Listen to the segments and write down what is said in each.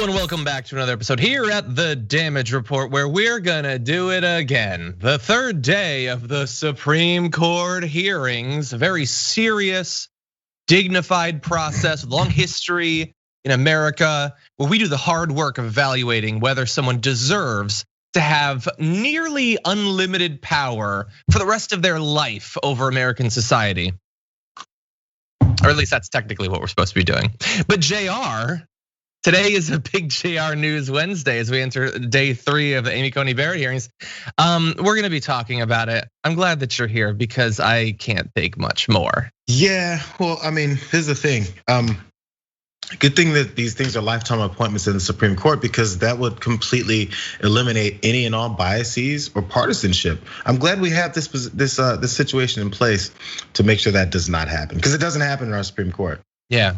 Hello and welcome back to another episode here at the Damage Report, where we're gonna do it again. The third day of the Supreme Court hearings, a very serious, dignified process, long history in America, where we do the hard work of evaluating whether someone deserves to have nearly unlimited power for the rest of their life over American society. Or at least that's technically what we're supposed to be doing. But Jayar, today is a big Jayar News Wednesday as we enter day 3 of the Amy Coney Barrett hearings. We're gonna be talking about it. I'm glad that you're here because I can't take much more. Yeah, well, I mean, here's the thing. Good thing that these things are lifetime appointments in the Supreme Court, because that would completely eliminate any and all biases or partisanship. I'm glad we have this situation in place to make sure that does not happen, because it doesn't happen in our Supreme Court. Yeah,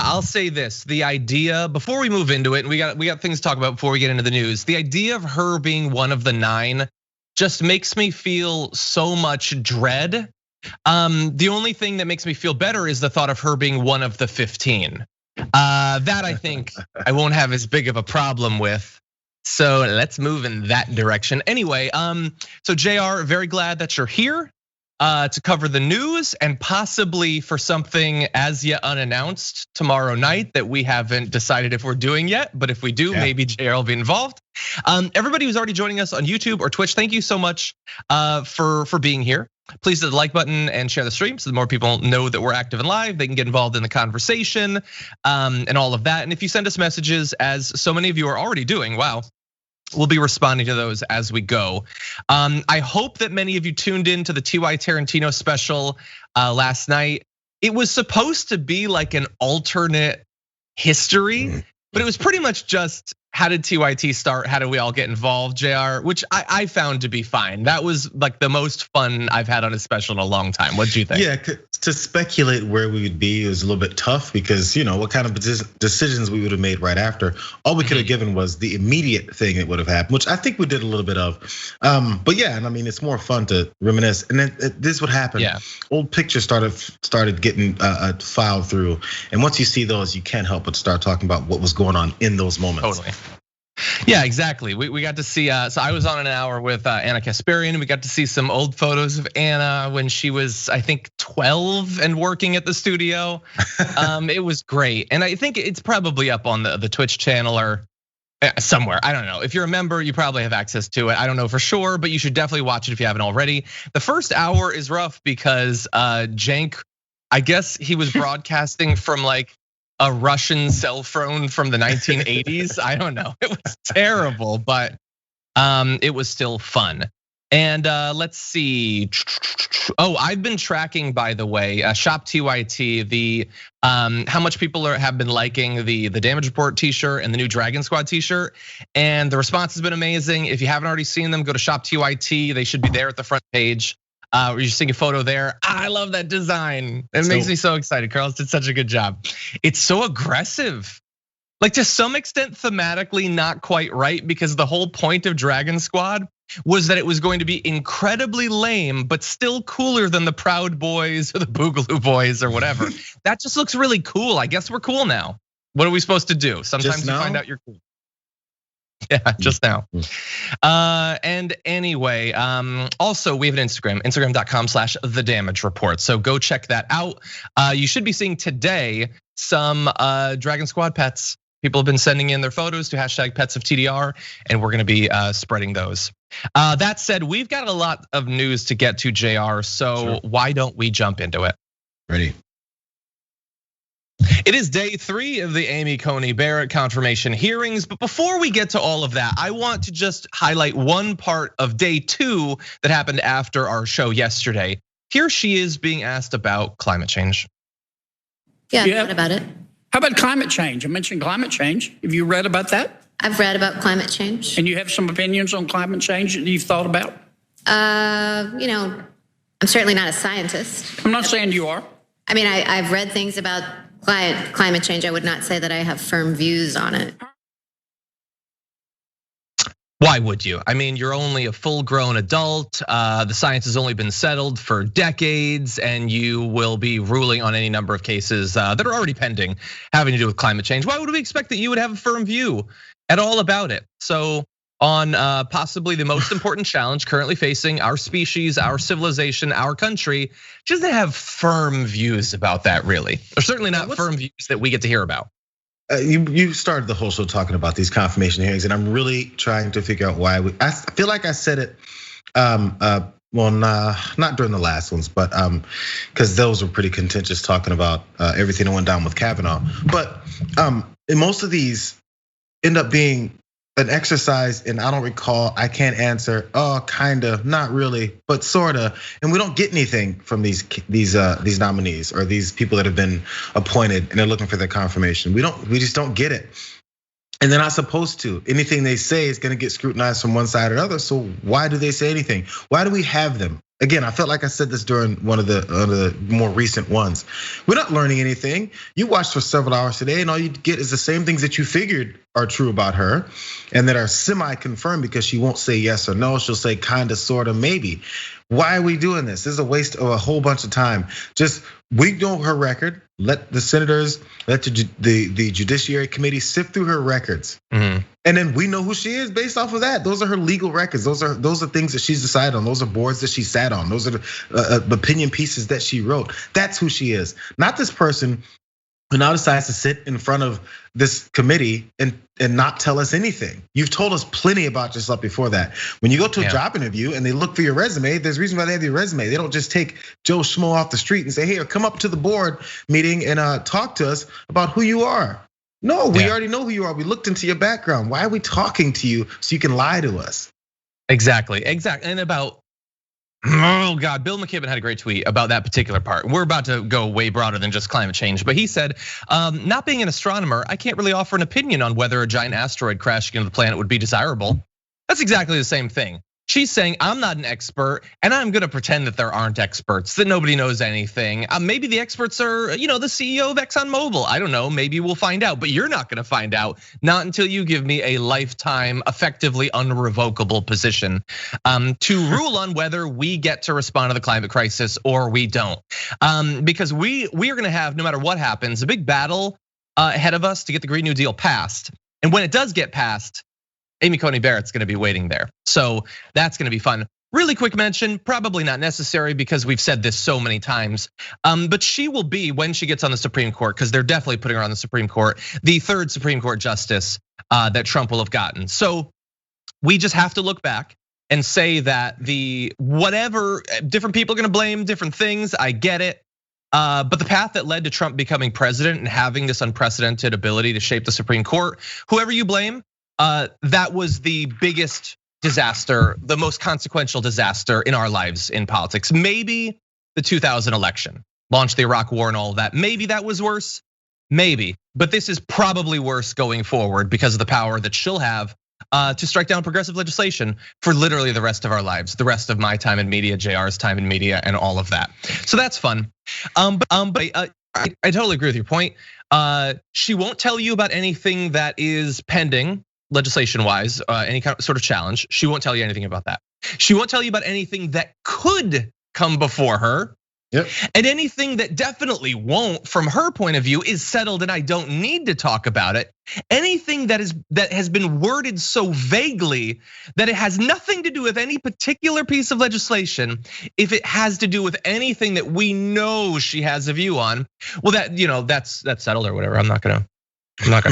I'll say this: the idea, before we move into it, and we got things to talk about before we get into the news. The idea of her being one of the 9 just makes me feel so much dread. The only thing that makes me feel better is the thought of her being one of the 15. That I think I won't have as big of a problem with. So let's move in that direction. Anyway, so Jayar, very glad that you're here to cover the news and possibly for something as yet unannounced tomorrow night that we haven't decided if we're doing yet. But if we do, maybe Jayar will be involved. Everybody who's already joining us on YouTube or Twitch, thank you so much for being here. Please hit the like button and share the stream so the more people know that we're active and live, they can get involved in the conversation and all of that. And if you send us messages, as so many of you are already doing, wow, we'll be responding to those as we go. I hope that many of you tuned in to the T.Y. Tarantino special last night. It was supposed to be like an alternate history, but it was pretty much just, how did TYT start? How did we all get involved, Jayar? Which I found to be fine. That was like the most fun I've had on a special in a long time. What do you think? Yeah, to speculate where we would be is a little bit tough, because what kind of decisions we would have made right after. All we could have given was the immediate thing that would have happened, which I think we did a little bit of. But yeah, and I mean, it's more fun to reminisce. And then this would happen. Yeah. Old pictures started getting filed through, and once you see those, you can't help but start talking about what was going on in those moments. Totally. Yeah, exactly. We got to see, so I was on an hour with Anna Kasparian. We got to see some old photos of Anna when she was, I think, 12 and working at the studio. It was great. And I think it's probably up on the Twitch channel or somewhere. I don't know. If you're a member, you probably have access to it. I don't know for sure, but you should definitely watch it if you haven't already. The first hour is rough because Jank, I guess he was broadcasting from like a Russian cell phone from the 1980s. I don't know. It was terrible, but it was still fun. And let's see. Oh, I've been tracking, by the way, Shop TYT, the how much people have been liking the Damage Report t-shirt and the new Dragon Squad t-shirt. And the response has been amazing. If you haven't already seen them, go to Shop TYT. They should be there at the front page. Where you're seeing a photo there. I love that design. It makes me so excited. Carlos did such a good job. It's so aggressive. Like, to some extent, thematically not quite right, because the whole point of Dragon Squad was that it was going to be incredibly lame, but still cooler than the Proud Boys or the Boogaloo Boys or whatever. That just looks really cool. I guess we're cool now. What are we supposed to do? Sometimes you find out you're cool. Yeah, just now. And anyway, also we have an Instagram, instagram.com/thedamagereport. So go check that out. You should be seeing today some Dragon Squad pets. People have been sending in their photos to #PetsOfTDR, and we're gonna be spreading those. That said, we've got a lot of news to get to, Jayar. So why don't we jump into it? Ready. It is day 3 of the Amy Coney Barrett confirmation hearings. But before we get to all of that, I want to just highlight one part of day 2 that happened after our show yesterday. Here she is being asked about climate change. Yeah, what about it? How about climate change? I mentioned climate change. Have you read about that? I've read about climate change. And you have some opinions on climate change that you've thought about? I'm certainly not a scientist. I'm not saying you are. I mean, I've read things about climate change. I would not say that I have firm views on it. Why would you? I mean, you're only a full-grown adult. The science has only been settled for decades, and you will be ruling on any number of cases that are already pending having to do with climate change. Why would we expect that you would have a firm view at all about it? So on possibly the most important challenge currently facing our species, our civilization, our country, she doesn't have firm views about that really, or certainly not firm views that we get to hear about. You started the whole show talking about these confirmation hearings, and I'm really trying to figure out why. I feel like I said it, well, not during the last ones, but because those were pretty contentious, talking about everything that went down with Kavanaugh. But and most of these end up being an exercise, and I don't recall. I can't answer. Oh, kinda, not really, but sorta. And we don't get anything from these nominees or these people that have been appointed, and they're looking for their confirmation. We just don't get it, and they're not supposed to. Anything they say is going to get scrutinized from one side or the other. So why do they say anything? Why do we have them? Again, I felt like I said this during one of the more recent ones. We're not learning anything. You watched for several hours today, and all you get is the same things that you figured are true about her, and that are semi-confirmed because she won't say yes or no. She'll say kinda, sorta, maybe. Why are we doing this? This is a waste of a whole bunch of time. Just we know her record. Let the senators, let the Judiciary Committee sift through her records, and then we know who she is based off of that. Those are her legal records. Those are things that she's decided on. Those are boards that she sat on. Those are the opinion pieces that she wrote. That's who she is. Not this person who now decides to sit in front of this committee and not tell us anything. You've told us plenty about yourself before that. When you go to a job interview and they look for your resume, there's a reason why they have your resume. They don't just take Joe Schmo off the street and say, hey, come up to the board meeting and talk to us about who you are. No, we already know who you are. We looked into your background. Why are we talking to you so you can lie to us? Exactly. And about, oh God, Bill McKibben had a great tweet about that particular part. We're about to go way broader than just climate change, but he said, not being an astronomer, I can't really offer an opinion on whether a giant asteroid crashing into the planet would be desirable. That's exactly the same thing. She's saying, I'm not an expert, and I'm gonna pretend that there aren't experts, that nobody knows anything. Maybe the experts are, the CEO of ExxonMobil. I don't know, maybe we'll find out, but you're not gonna find out, not until you give me a lifetime, effectively unrevocable position to rule on whether we get to respond to the climate crisis or we don't. Because we are gonna have, no matter what happens, a big battle ahead of us to get the Green New Deal passed. And when it does get passed, Amy Coney Barrett's gonna be waiting there. So that's gonna be fun. Really quick mention, probably not necessary because we've said this so many times. But she will be, when she gets on the Supreme Court, because they're definitely putting her on the Supreme Court, the third Supreme Court justice that Trump will have gotten. So we just have to look back and say that whatever, different people are gonna blame different things, I get it. But the path that led to Trump becoming president and having this unprecedented ability to shape the Supreme Court, whoever you blame, that was the biggest disaster, the most consequential disaster in our lives in politics. Maybe the 2000 election launched the Iraq War and all of that. Maybe that was worse, maybe. But this is probably worse going forward because of the power that she'll have to strike down progressive legislation for literally the rest of our lives, the rest of my time in media, Jayar's time in media, and all of that. So that's fun. But I totally agree with your point. She won't tell you about anything that is pending legislation-wise, any kind of sort of challenge. She won't tell you anything about that. She won't tell you about anything that could come before her. Yep. And anything that definitely won't, from her point of view, is settled and I don't need to talk about it. Anything that has been worded so vaguely that it has nothing to do with any particular piece of legislation, if it has to do with anything that we know she has a view on, well, that's settled or whatever. I'm not gonna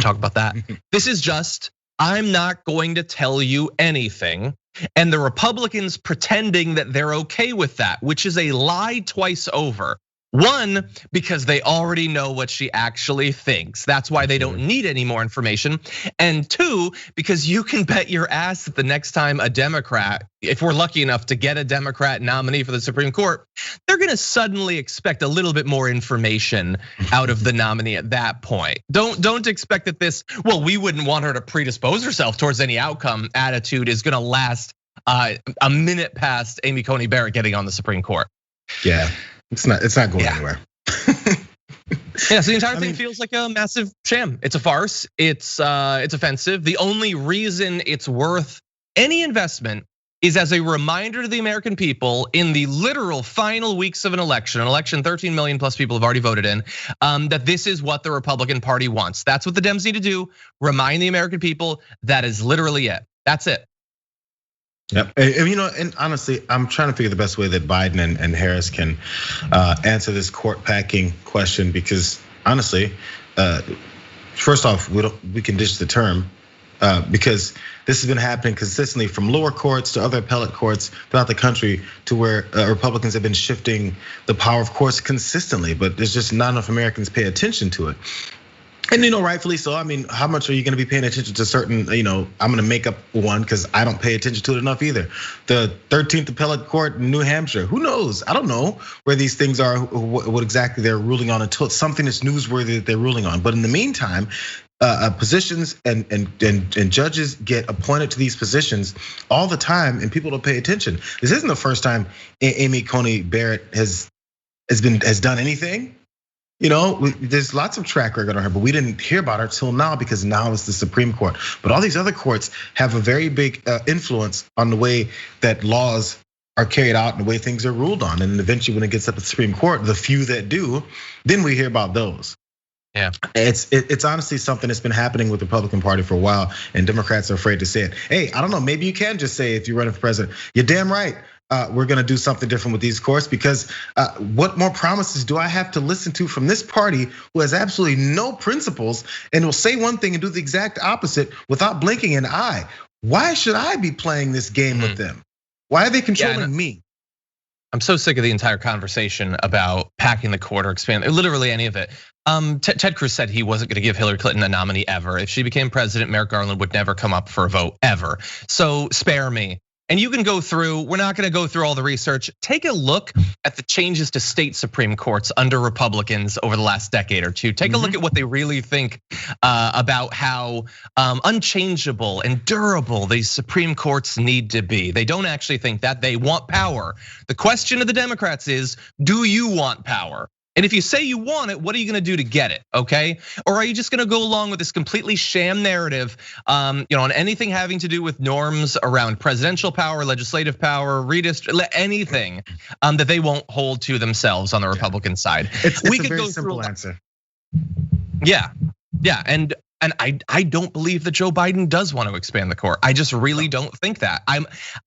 talk about that. This is just, I'm not going to tell you anything. And the Republicans pretending that they're okay with that, which is a lie twice over. One, because they already know what she actually thinks. That's why they don't need any more information. And two, because you can bet your ass that the next time a Democrat, if we're lucky enough to get a Democrat nominee for the Supreme Court, they're gonna suddenly expect a little bit more information out of the nominee at that point. Don't expect that this, well, we wouldn't want her to predispose herself towards any outcome attitude is gonna last a minute past Amy Coney Barrett getting on the Supreme Court. Yeah. It's not going anywhere. Yeah, so the entire thing feels like a massive sham. It's a farce. It's offensive. The only reason it's worth Any investment is as a reminder to the American people in the literal final weeks of an election 13 million plus people have already voted in, that this is what the Republican Party wants. That's what the Dems need to do. Remind the American people that is literally it. That's it. Yep, and honestly, I'm trying to figure the best way that Biden and Harris can answer this court packing question, because honestly, first off, we can ditch the term because this has been happening consistently from lower courts to other appellate courts throughout the country, to where Republicans have been shifting the power of courts consistently, but there's just not enough Americans pay attention to it. And rightfully so. I mean, how much are you going to be paying attention to certain, I'm going to make up one because I don't pay attention to it enough either. The 13th appellate court in New Hampshire, who knows? I don't know where these things are, what exactly they're ruling on, until it's something that's newsworthy that they're ruling on. But in the meantime, positions and judges get appointed to these positions all the time, and people don't pay attention. This isn't the first time Amy Coney Barrett has done anything. There's lots of track record on her, but we didn't hear about her till now, because now it's the Supreme Court. But all these other courts have a very big influence on the way that laws are carried out and the way things are ruled on. And eventually, when it gets up to the Supreme Court, the few that do, then we hear about those. Yeah, it's honestly something that's been happening with the Republican Party for a while, and Democrats are afraid to say it. Hey, I don't know, maybe you can just say, if you're running for president, you're damn right. We're gonna do something different with these courts, because what more promises do I have to listen to from this party who has absolutely no principles and will say one thing and do the exact opposite without blinking an eye? Why should I be playing this game with them? Why are they controlling me? I'm so sick of the entire conversation about packing the court or expanding, literally any of it. Ted Cruz said he wasn't gonna give Hillary Clinton a nominee ever. If she became president, Merrick Garland would never come up for a vote ever. So spare me. And you can go through, we're not gonna go through all the research. Take a look at the changes to state Supreme Courts under Republicans over the last decade or two. Take a look at what they really think about how unchangeable and durable these Supreme Courts need to be. They don't actually think that, they want power. The question of the Democrats is, do you want power? And if you say you want it, what are you gonna do to get it, okay? Or are you just gonna go along with this completely sham narrative, on anything having to do with norms around presidential power, legislative power, anything that they won't hold to themselves on the Republican side? It's a very simple answer. Yeah, and I don't believe that Joe Biden does want to expand the court. I just really don't think that.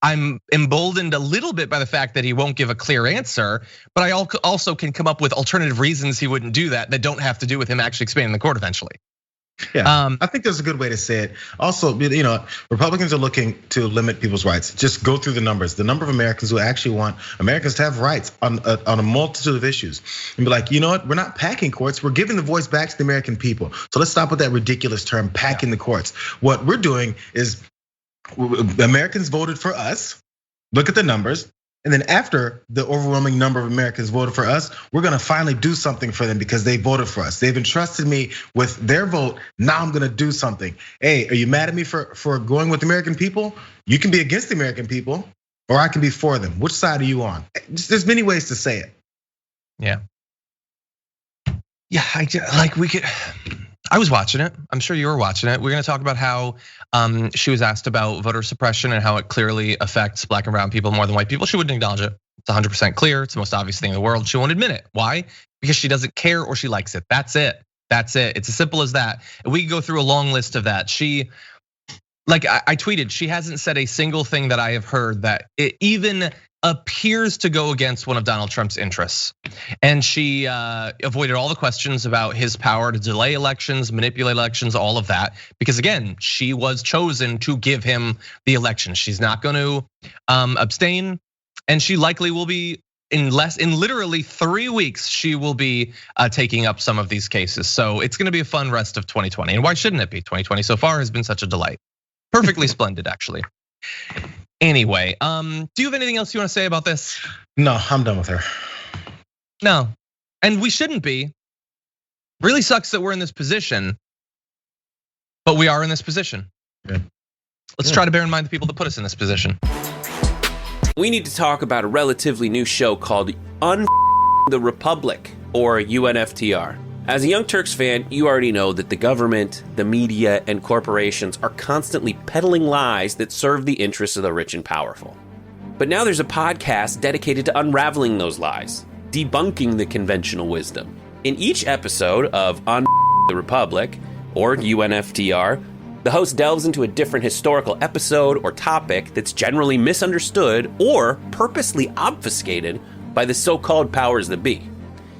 I'm emboldened a little bit by the fact that he won't give a clear answer, but I also can come up with alternative reasons he wouldn't do that don't have to do with him actually expanding the court eventually. Yeah, I think there's a good way to say it. Also, Republicans are looking to limit people's rights. Just go through the numbers. The number of Americans who actually want Americans to have rights on a multitude of issues, and be like, you know what? We're not packing courts. We're giving the voice back to the American people. So let's stop with that ridiculous term, packing the courts. What we're doing is, Americans voted for us. Look at the numbers. And then after the overwhelming number of Americans voted for us, we're gonna finally do something for them because they voted for us. They've entrusted me with their vote. Now I'm gonna do something. Hey, are you mad at me for going with the American people? You can be against the American people, or I can be for them. Which side are you on? There's many ways to say it. Yeah, I was watching it. I'm sure you were watching it. We're gonna talk about how she was asked about voter suppression and how it clearly affects black and brown people more than white people. She wouldn't acknowledge it. It's 100% clear. It's the most obvious thing in the world. She won't admit it. Why? Because she doesn't care or she likes it. That's it. It's as simple as that. And we can go through a long list of that. I tweeted, she hasn't said a single thing that I have heard that it even appears to go against one of Donald Trump's interests. And she avoided all the questions about his power to delay elections, manipulate elections, all of that. Because again, she was chosen to give him the election. She's not going to abstain, and she likely will be in literally 3 weeks, she will be taking up some of these cases. So it's gonna be a fun rest of 2020. And why shouldn't it be? 2020 so far has been such a delight. Perfectly splendid, actually. Anyway, do you have anything else you want to say about this? No, I'm done with her. No, and we shouldn't be. Really sucks that we're in this position, but we are in this position. Yeah. Let's try to bear in mind the people that put us in this position. We need to talk about a relatively new show called the Republic, or UNFTR. As a Young Turks fan, you already know that the government, the media, and corporations are constantly peddling lies that serve the interests of the rich and powerful. But now there's a podcast dedicated to unraveling those lies, debunking the conventional wisdom. In each episode of On the Republic, or UNFTR, the host delves into a different historical episode or topic that's generally misunderstood or purposely obfuscated by the so-called powers that be,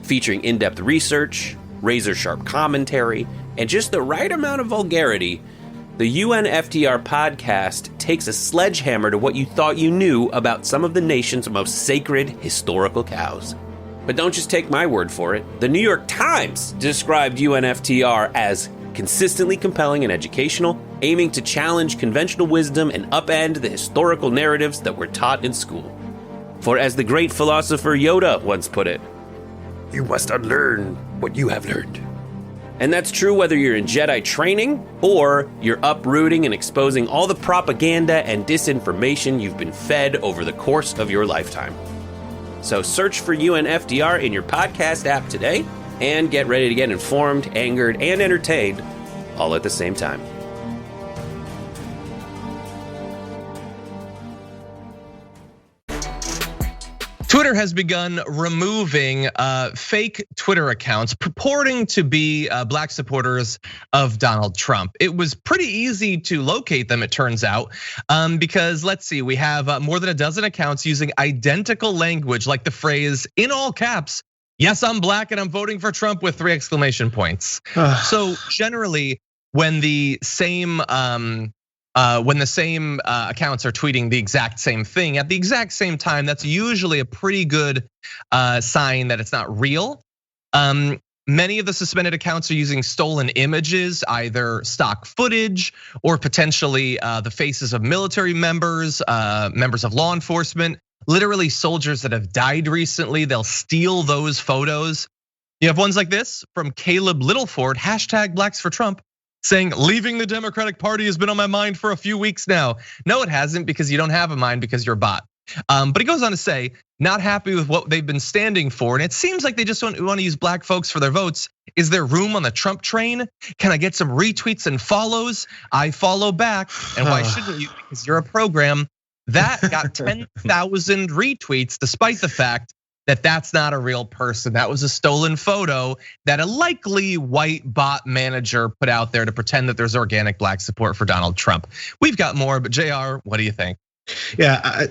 featuring in-depth research, razor-sharp commentary, and just the right amount of vulgarity. The UNFTR podcast takes a sledgehammer to what you thought you knew about some of the nation's most sacred historical cows. But don't just take my word for it. The New York Times described UNFTR as consistently compelling and educational, aiming to challenge conventional wisdom and upend the historical narratives that were taught in school. For as the great philosopher Yoda once put it, you must unlearn what you have learned. And that's true whether you're in Jedi training or you're uprooting and exposing all the propaganda and disinformation you've been fed over the course of your lifetime. So search for UNFDR in your podcast app today and get ready to get informed, angered, and entertained all at the same time. Twitter has begun removing fake Twitter accounts purporting to be black supporters of Donald Trump. It was pretty easy to locate them, it turns out, because let's see, we have more than a dozen accounts using identical language, like the phrase in all caps, "Yes, I'm black and I'm voting for Trump" with 3 exclamation points. So generally, when the same accounts are tweeting the exact same thing at the exact same time, that's usually a pretty good sign that it's not real. Many of the suspended accounts are using stolen images, either stock footage or potentially the faces of military members, members of law enforcement, literally soldiers that have died recently. They'll steal those photos. You have ones like this from Caleb Littleford, #BlacksForTrump. Saying, "Leaving the Democratic Party has been on my mind for a few weeks now." No, it hasn't, because you don't have a mind because you're a bot. But he goes on to say, not happy with what they've been standing for. And it seems like they just want to use black folks for their votes. Is there room on the Trump train? Can I get some retweets and follows? I follow back. And why shouldn't you? Because you're a program. That got 10,000 retweets, despite the fact that that's not a real person. That was a stolen photo that a likely white bot manager put out there to pretend that there's organic black support for Donald Trump. We've got more, but JR, what do you think? Yeah,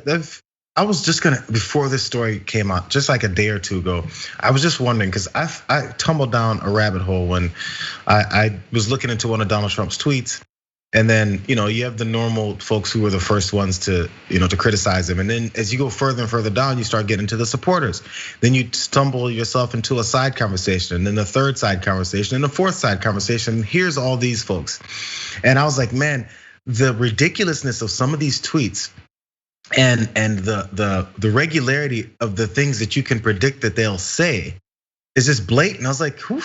I was just gonna, before this story came out, just like a day or two ago, I was just wondering, because I tumbled down a rabbit hole when I was looking into one of Donald Trump's tweets. And then, you have the normal folks who were the first ones to criticize him. And then as you go further and further down, you start getting to the supporters. Then you stumble yourself into a side conversation, and then the third side conversation, and the fourth side conversation. Here's all these folks. And I was like, man, the ridiculousness of some of these tweets and the regularity of the things that you can predict that they'll say is just blatant. I was like, who?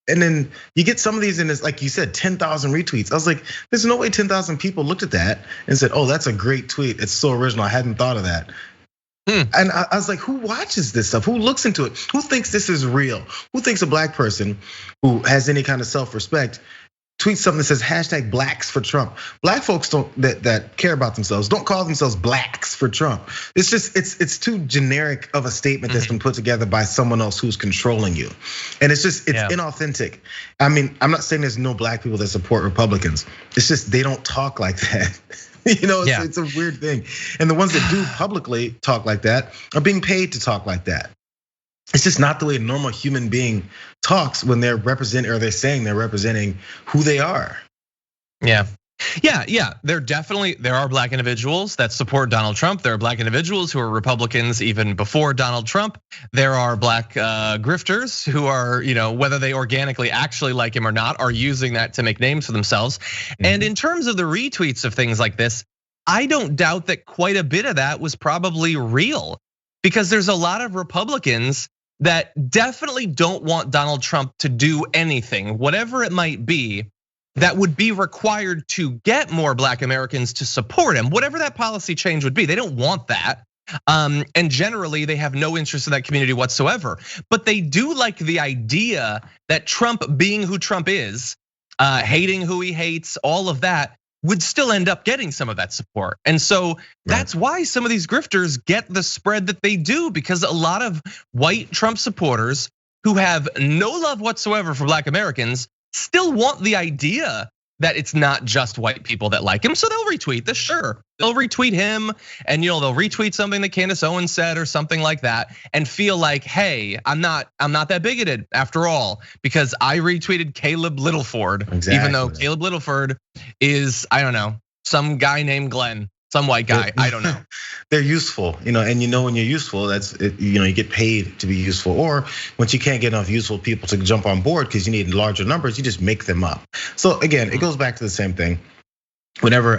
And then you get some of these, and it's like you said, 10,000 retweets. I was like, there's no way 10,000 people looked at that and said, "Oh, that's a great tweet. It's so original. I hadn't thought of that." And I was like, who watches this stuff? Who looks into it? Who thinks this is real? Who thinks a black person who has any kind of self-respect tweets something that says #BlacksForTrump? Black folks that care about themselves don't call themselves blacks for Trump. It's just it's too generic of a statement that's been put together by someone else who's controlling you, and it's inauthentic. I mean, I'm not saying there's no black people that support Republicans. It's just they don't talk like that. It's a weird thing, and the ones that do publicly talk like that are being paid to talk like that. It's just not the way a normal human being talks when they're saying they're representing who they are. Yeah. There are black individuals that support Donald Trump. There are black individuals who are Republicans even before Donald Trump. There are black grifters who are, whether they organically actually like him or not, are using that to make names for themselves. And in terms of the retweets of things like this, I don't doubt that quite a bit of that was probably real, because there's a lot of Republicans that definitely don't want Donald Trump to do anything, whatever it might be, that would be required to get more black Americans to support him, whatever that policy change would be. They don't want that. And generally, they have no interest in that community whatsoever. But they do like the idea that Trump, being who Trump is, hating who he hates, all of that, would still end up getting some of that support. And so that's why some of these grifters get the spread that they do, because a lot of white Trump supporters who have no love whatsoever for Black Americans still want the idea that it's not just white people that like him. So they'll retweet this, sure. They'll retweet him, and they'll retweet something that Candace Owens said or something like that, and feel like, hey, I'm not that bigoted after all, because I retweeted Caleb Littleford, even though Caleb Littleford is, I don't know, some guy named Glenn. Some white guy, I don't know. They're useful, and when you're useful, that's you get paid to be useful. Or once you can't get enough useful people to jump on board because you need larger numbers, you just make them up. So again, it goes back to the same thing. Whenever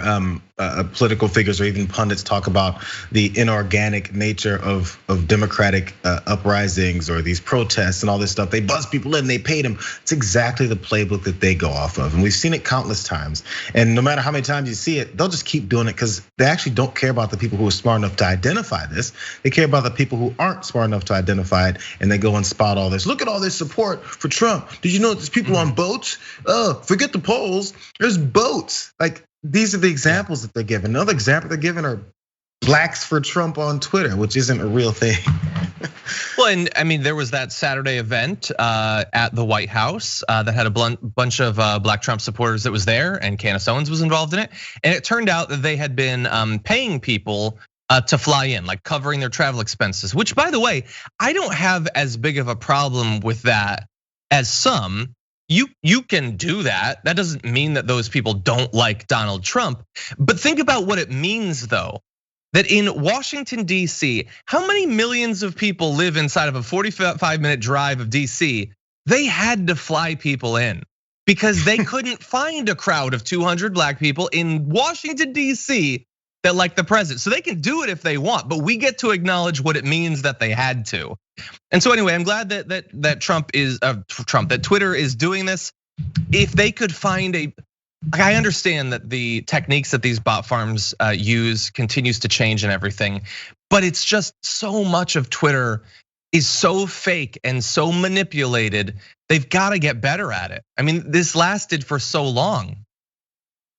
political figures or even pundits talk about the inorganic nature of democratic uprisings or these protests and all this stuff, they buzz people in, they pay them. It's exactly the playbook that they go off of, and we've seen it countless times. And no matter how many times you see it, they'll just keep doing it because they actually don't care about the people who are smart enough to identify this. They care about the people who aren't smart enough to identify it, and they go and spot all this. Look at all this support for Trump. Did you know there's people on boats? Oh, forget the polls. There's boats. Like, these are the examples that they're giving. Another example they're giving are Blacks for Trump on Twitter, which isn't a real thing. Well, and I mean, there was that Saturday event at the White House that had a bunch of Black Trump supporters that was there, and Candace Owens was involved in it. And it turned out that they had been paying people to fly in, like covering their travel expenses, which, by the way, I don't have as big of a problem with that as some. You can do that. That doesn't mean that those people don't like Donald Trump. But think about what it means, though, that in Washington, D.C., how many millions of people live inside of a 45-minute drive of D.C.? They had to fly people in because they couldn't find a crowd of 200 Black people in Washington, D.C. that like the president. So they can do it if they want, but we get to acknowledge what it means that they had to. And so anyway, I'm glad that that Twitter is doing this. If they could find I understand that the techniques that these bot farms use continues to change and everything, but it's just so much of Twitter is so fake and so manipulated. They've got to get better at it. I mean, this lasted for so long.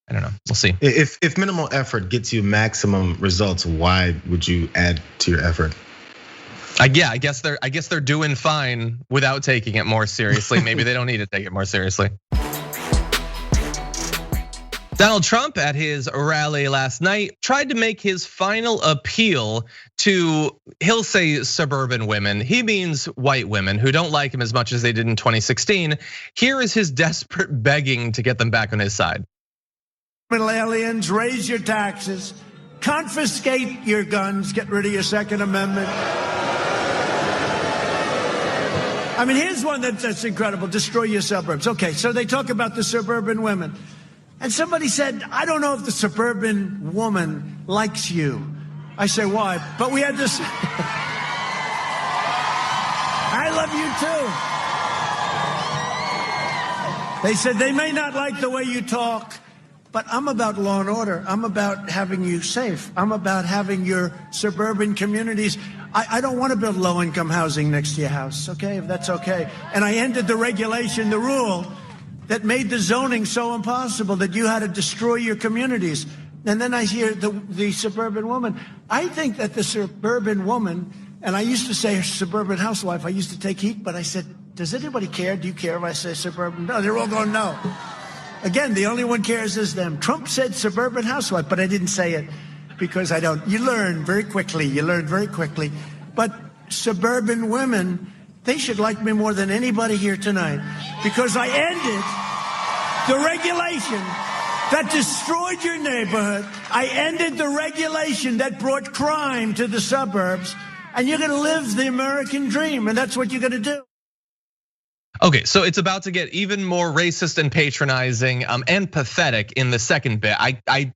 I don't know. We'll see. If minimal effort gets you maximum results, why would you add to your effort? Yeah, I guess they're doing fine without taking it more seriously. Maybe they don't need to take it more seriously. Donald Trump at his rally last night tried to make his final appeal to, he'll say suburban women. He means white women who don't like him as much as they did in 2016. Here is his desperate begging to get them back on his side. Aliens, raise your taxes, confiscate your guns, get rid of your Second Amendment. I mean, here's one that's incredible, destroy your suburbs. Okay, so they talk about the suburban women. And somebody said, I don't know if the suburban woman likes you. I say, why? But we had this, I love you too. They said, they may not like the way you talk, but I'm about law and order. I'm about having you safe. I'm about having your suburban communities. I don't want to build low-income housing next to your house, okay, if that's okay. And I ended the regulation, the rule that made the zoning so impossible that you had to destroy your communities. And then I hear the suburban woman. I think that the suburban woman, and I used to say suburban housewife, I used to take heat, but I said, does anybody care? Do you care if I say suburban? No, they're all going, no. Again, the only one cares is them. Trump said suburban housewife, but I didn't say it because I don't. You learn very quickly, But suburban women, they should like me more than anybody here tonight because I ended the regulation that destroyed your neighborhood. I ended the regulation that brought crime to the suburbs, and you're gonna live the American dream, and that's what you're gonna do. Okay, so it's about to get even more racist and patronizing and pathetic in the second bit. I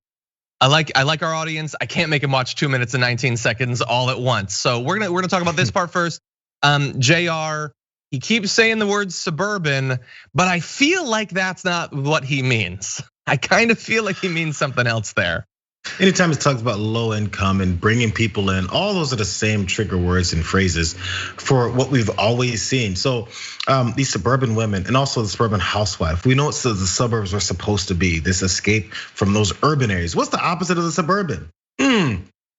like our audience. I can't make him watch 2 minutes and 19 seconds all at once. So we're gonna talk about this part first. Jayar, he keeps saying the word suburban, but I feel like that's not what he means. I kind of feel like he means something else there. Anytime he talks about low income and bringing people in, all those are the same trigger words and phrases for what we've always seen. So these suburban women and also the suburban housewife, we know what the suburbs are supposed to be, this escape from those urban areas. What's the opposite of the suburban?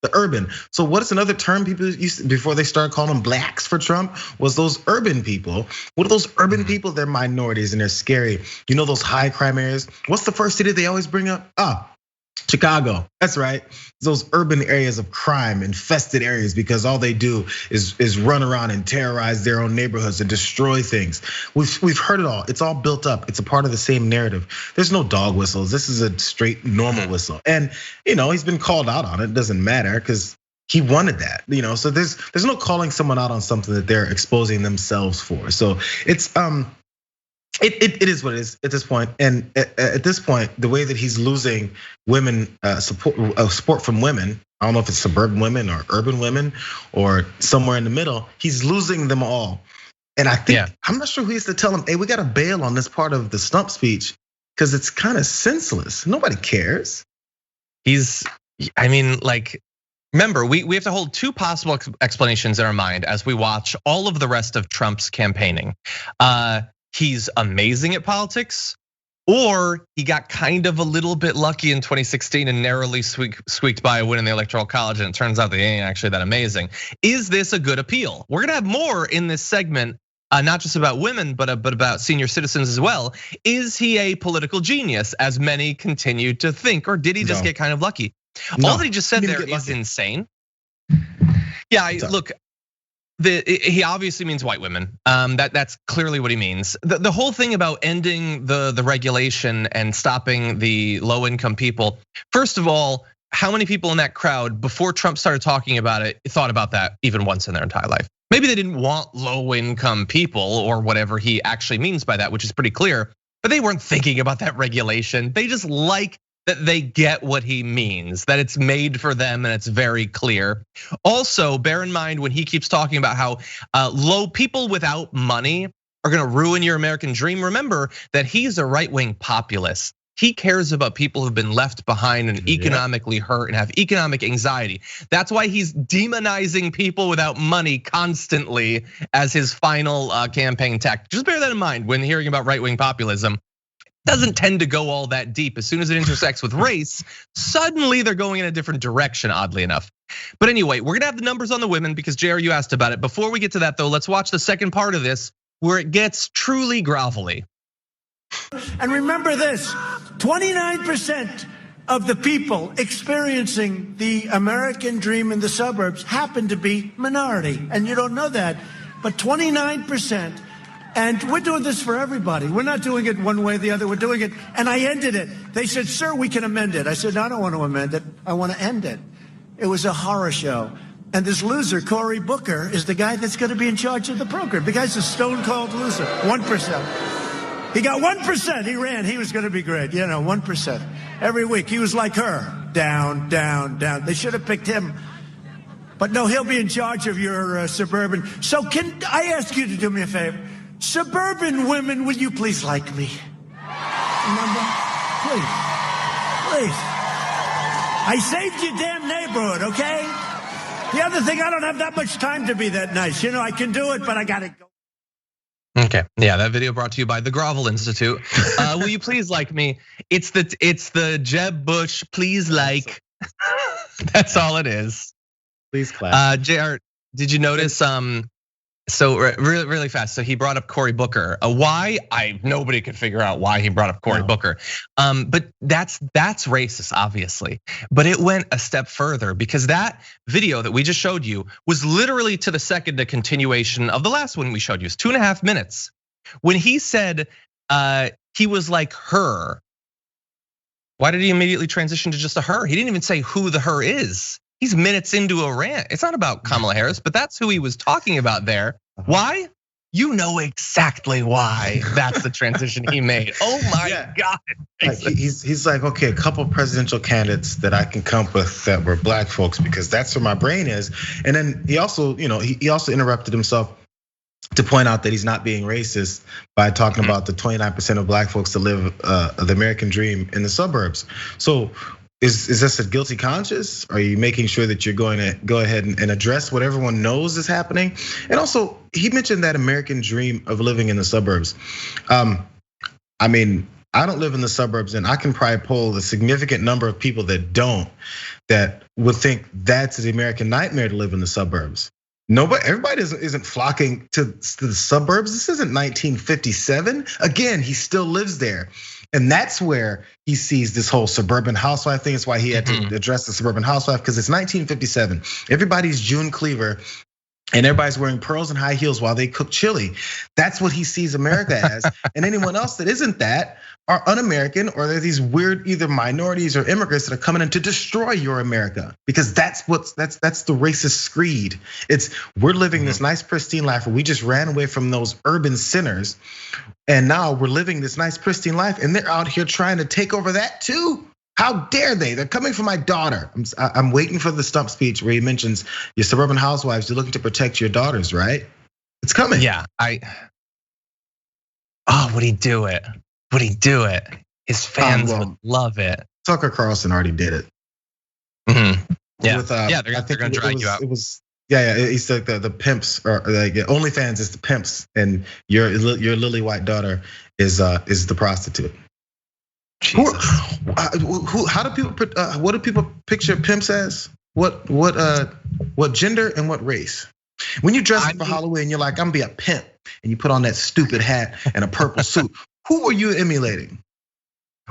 The urban. So what is another term people used before they started calling them blacks for Trump? Was those urban people. What are those urban people? They're minorities and they're scary. You know those high crime areas? What's the first city they always bring up? Chicago, that's right. Those urban areas of crime, infested areas, because all they do is run around and terrorize their own neighborhoods and destroy things. We've heard it all. It's all built up. It's a part of the same narrative. There's no dog whistles. This is a straight normal whistle. And he's been called out on it. It doesn't matter because he wanted that. So there's no calling someone out on something that they're exposing themselves for. So it's It is what it is at this point, and at this point, the way that he's losing women support from women, I don't know if it's suburban women or urban women or somewhere in the middle. He's losing them all, and I think I'm not sure who has to tell him, "Hey, we got to bail on this part of the stump speech because it's kind of senseless. Nobody cares." Remember, we have to hold two possible explanations in our mind as we watch all of the rest of Trump's campaigning. He's amazing at politics, or he got kind of a little bit lucky in 2016 and narrowly squeaked by a win in the Electoral College, and it turns out they ain't actually that amazing. Is this a good appeal? We're gonna have more in this segment, not just about women, but about senior citizens as well. Is he a political genius, as many continue to think, or did he just get kind of lucky? No, all that he just said there is insane. Yeah, look. He obviously means white women. That's clearly what he means. The whole thing about ending the regulation and stopping the low income people. First of all, how many people in that crowd before Trump started talking about it thought about that even once in their entire life? Maybe they didn't want low income people or whatever he actually means by that, which is pretty clear. But they weren't thinking about that regulation. They just like that they get what he means, that it's made for them and it's very clear. Also, bear in mind when he keeps talking about how low people without money are gonna ruin your American dream, remember that he's a right-wing populist. He cares about people who've been left behind and economically hurt and have economic anxiety. That's why he's demonizing people without money constantly as his final campaign tactic. Just bear that in mind when hearing about right-wing populism. Doesn't tend to go all that deep. As soon as it intersects with race, suddenly they're going in a different direction, oddly enough. But anyway, we're gonna have the numbers on the women because Jayar, you asked about it. Before we get to that though, let's watch the second part of this where it gets truly grovelly. And remember this, 29% of the people experiencing the American dream in the suburbs happen to be minority. And you don't know that, but 29%. And we're doing this for everybody. We're not doing it one way or the other, we're doing it. And I ended it. They said, sir, we can amend it. I said, no, I don't want to amend it, I want to end it. It was a horror show. And this loser, Cory Booker, is the guy that's going to be in charge of the program. The guy's a stone cold loser, 1%. He got 1%, he ran, he was going to be great, 1%. Every week, he was like her, down, down, down. They should have picked him. But no, he'll be in charge of your suburban. So can I ask you to do me a favor? Suburban women, will you please like me? Remember? Please. I saved your damn neighborhood, okay? The other thing, I don't have that much time to be that nice. I can do it, but I gotta go. Okay, yeah, that video brought to you by the Grovel Institute. Will you please like me? It's the Jeb Bush, please like. That's all it is. Please clap. Jayar, did you notice? So really fast. So he brought up Cory Booker. Why? Nobody could figure out why he brought up Cory Booker. But that's racist, obviously. But it went a step further because that video that we just showed you was literally to the second a continuation of the last one we showed you. It's 2.5 minutes. When he said he was like her, why did he immediately transition to just a her? He didn't even say who the her is. He's minutes into a rant. It's not about Kamala Harris, but that's who he was talking about there. Why? You know exactly why that's the transition he made. Oh my God. He's like, okay, a couple presidential candidates that I can come up with that were black folks because that's where my brain is. And then he also, he also interrupted himself to point out that he's not being racist by talking about the 29% of black folks that live the American dream in the suburbs. So is this a guilty conscience? Are you making sure that you're going to go ahead and address what everyone knows is happening? And also, he mentioned that American dream of living in the suburbs. I mean, I don't live in the suburbs, and I can probably poll a significant number of people that don't, that would think that's the American nightmare to live in the suburbs. Everybody isn't flocking to the suburbs. This isn't 1957. Again, he still lives there. And that's where he sees this whole suburban housewife thing. It's why he had to address the suburban housewife, because it's 1957. Everybody's June Cleaver, and everybody's wearing pearls and high heels while they cook chili. That's what he sees America as. And anyone else that isn't that are un-American, or they're these weird either minorities or immigrants that are coming in to destroy your America, because that's the racist screed. It's we're living this nice pristine life where we just ran away from those urban sinners, and now we're living this nice pristine life, and they're out here trying to take over that too. How dare they? They're coming for my daughter. I'm waiting for the stump speech where he mentions your suburban housewives. You're looking to protect your daughters, right? It's coming. Yeah, would he do it? Would he do it? His fans would love it. Tucker Carlson already did it. Yeah, they're gonna drag you out. It was He's like the pimps, or like OnlyFans is the pimps, and your lily white daughter is the prostitute. Jesus. How do people? What do people picture pimps as? What gender and what race? When you dress up for Halloween, you're like, I'm gonna be a pimp, and you put on that stupid hat and a purple suit. Who are you emulating?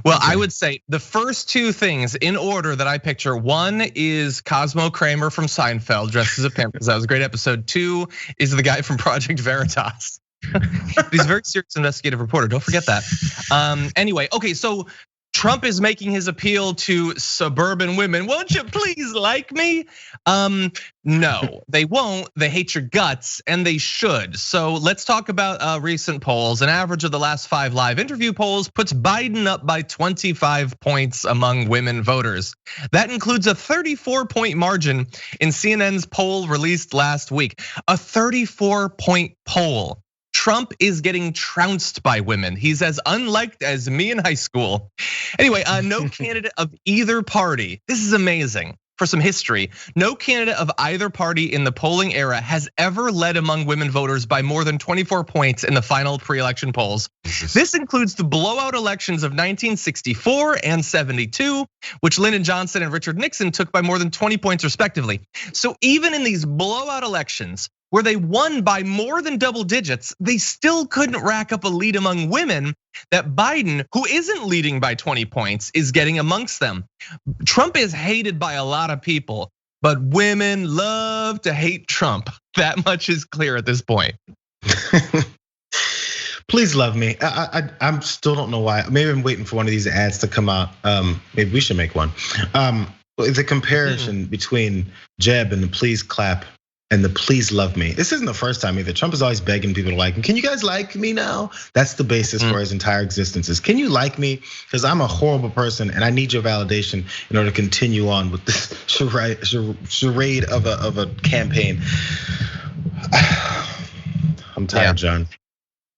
Well, I would say the first two things in order that I picture: one is Cosmo Kramer from Seinfeld dressed as a pimp, because that was a great episode. Two is the guy from Project Veritas. He's a very serious investigative reporter. Don't forget that. Anyway, okay, so Trump is making his appeal to suburban women. Won't you please like me? No, they won't. They hate your guts, and they should. So let's talk about recent polls. An average of the last 5 live interview polls puts Biden up by 25 points among women voters. That includes a 34-point margin in CNN's poll released last week. A 34-point poll. Trump is getting trounced by women. He's as unliked as me in high school. Anyway, no candidate of either party, this is amazing. For some history, no candidate of either party in the polling era has ever led among women voters by more than 24 points in the final pre-election polls. This includes the blowout elections of 1964 and 72, which Lyndon Johnson and Richard Nixon took by more than 20 points respectively. So even in these blowout elections, where they won by more than double digits, they still couldn't rack up a lead among women that Biden, who isn't leading by 20 points, is getting amongst them. Trump is hated by a lot of people, but women love to hate Trump. That much is clear at this point. Please love me. I still don't know why. Maybe I'm waiting for one of these ads to come out. Maybe we should make one. The comparison between Jeb and the please clap and the please love me. This isn't the first time either. Trump is always begging people to like him. Can you guys like me now? That's the basis for his entire existence is, can you like me? Because I'm a horrible person and I need your validation in order to continue on with this charade of a campaign. I'm tired, John.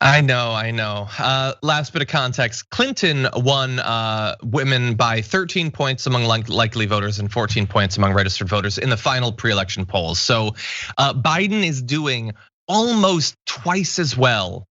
I know. Last bit of context: Clinton won women by 13 points among likely voters and 14 points among registered voters in the final pre-election polls. So Biden is doing almost twice as well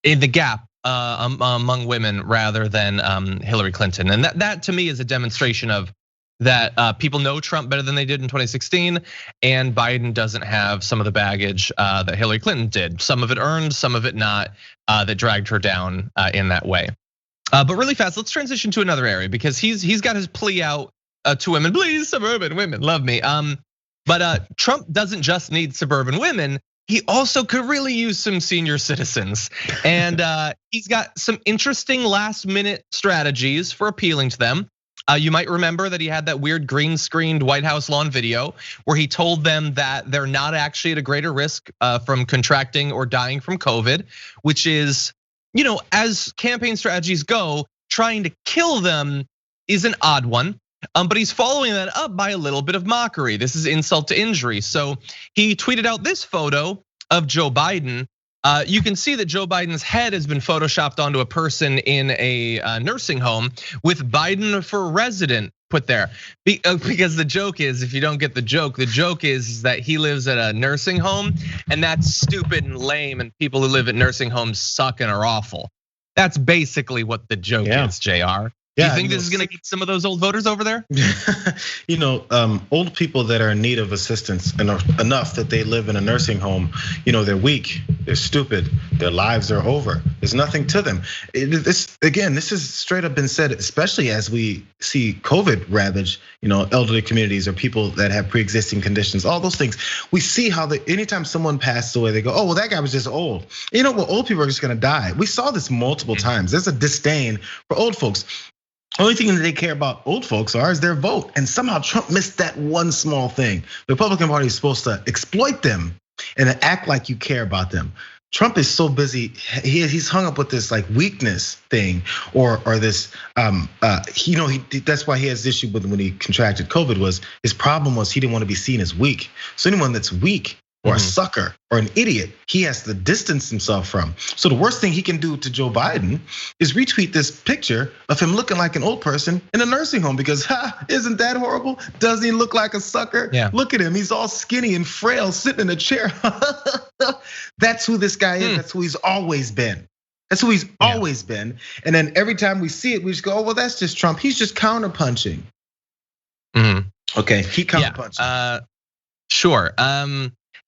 in the gap among women rather than Hillary Clinton, and that to me is a demonstration of that people know Trump better than they did in 2016, and Biden doesn't have some of the baggage that Hillary Clinton did. Some of it earned, some of it not, that dragged her down in that way. But really fast, let's transition to another area, because he's got his plea out to women. Please, suburban women, love me. But Trump doesn't just need suburban women. He also could really use some senior citizens, and he's got some interesting last-minute strategies for appealing to them. You might remember that he had that weird green screened White House lawn video where he told them that they're not actually at a greater risk from contracting or dying from COVID, which is, as campaign strategies go, trying to kill them is an odd one. But he's following that up by a little bit of mockery. This is insult to injury. So he tweeted out this photo of Joe Biden. You can see that Joe Biden's head has been photoshopped onto a person in a nursing home with Biden for resident put there. Because the joke is, if you don't get the joke is that he lives at a nursing home, and that's stupid and lame, and people who live at nursing homes suck and are awful. That's basically what the joke is, JR. Do you think this is gonna get some of those old voters over there? Old people that are in need of assistance enough that they live in a nursing home, they're weak, they're stupid, their lives are over. There's nothing to them. This is straight up been said, especially as we see COVID ravage, elderly communities or people that have pre-existing conditions, all those things. We see how anytime someone passes away, they go, oh, well, that guy was just old. Old people are just gonna die. We saw this multiple times. There's a disdain for old folks. Only thing that they care about old folks is their vote. And somehow Trump missed that one small thing. The Republican Party is supposed to exploit them and act like you care about them. Trump is so busy, he's hung up with this like weakness thing or this, that's why he has issue with when he contracted COVID was his problem was he didn't want to be seen as weak. So anyone that's weak or a sucker or an idiot, he has to distance himself from. So the worst thing he can do to Joe Biden is retweet this picture of him looking like an old person in a nursing home because, isn't that horrible? Doesn't he look like a sucker? Yeah. Look at him, he's all skinny and frail, sitting in a chair. That's who this guy is, that's who he's always been. That's who he's always been. And then every time we see it, we just go, oh, well, that's just Trump. He's just counterpunching. Okay, he counterpunching. Sure.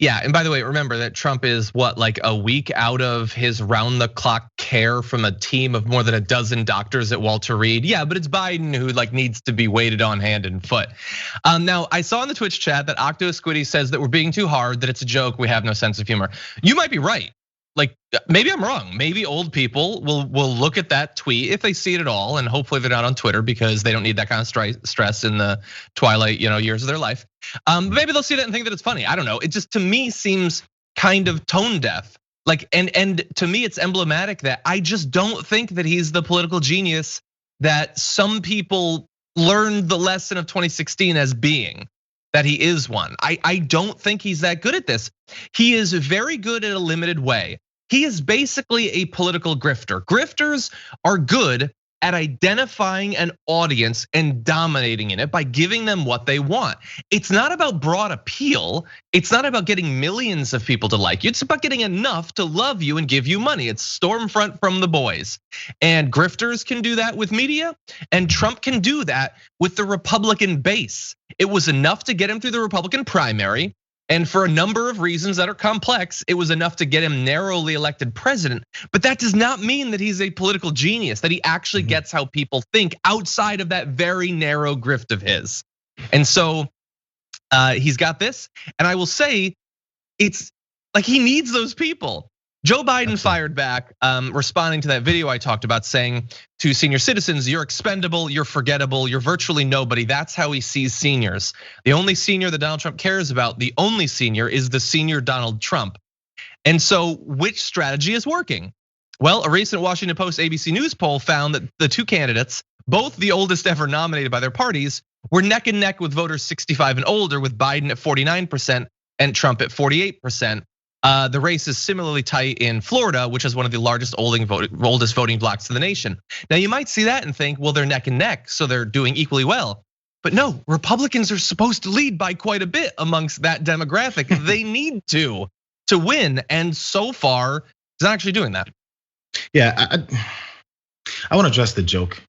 Yeah, and by the way, remember that Trump is like a week out of his round-the-clock care from a team of more than a dozen doctors at Walter Reed. Yeah, but it's Biden who needs to be waited on hand and foot. Now, I saw in the Twitch chat that Octo Squiddy says that we're being too hard, that it's a joke, we have no sense of humor. You might be right. Maybe I'm wrong. Maybe old people will look at that tweet if they see it at all, and hopefully they're not on Twitter because they don't need that kind of stress in the twilight, years of their life. Maybe they'll see that and think that it's funny. I don't know. It just to me seems kind of tone deaf. And to me it's emblematic that I just don't think that he's the political genius that some people learned the lesson of 2016 as being. That he is one. I don't think he's that good at this. He is very good in a limited way. He is basically a political grifter. Grifters are good at identifying an audience and dominating in it by giving them what they want. It's not about broad appeal. It's not about getting millions of people to like you. It's about getting enough to love you and give you money. It's Stormfront from the boys. And grifters can do that with media, and Trump can do that with the Republican base. It was enough to get him through the Republican primary. And for a number of reasons that are complex, it was enough to get him narrowly elected president. But that does not mean that he's a political genius, that he actually gets how people think outside of that very narrow grift of his. And so he's got this. And I will say, it's like he needs those people. Joe Biden fired back, responding to that video I talked about, saying to senior citizens, you're expendable, you're forgettable, you're virtually nobody. That's how he sees seniors. The only senior that Donald Trump cares about, the only senior, is the senior Donald Trump. And so which strategy is working? Well, a recent Washington Post ABC News poll found that the two candidates, both the oldest ever nominated by their parties, were neck and neck with voters 65 and older, with Biden at 49% and Trump at 48%. The race is similarly tight in Florida, which is one of the oldest voting blocks in the nation. Now you might see that and think, well, they're neck and neck, so they're doing equally well. But no, Republicans are supposed to lead by quite a bit amongst that demographic. They need to win, and so far, he's not actually doing that. Yeah, I want to address the joke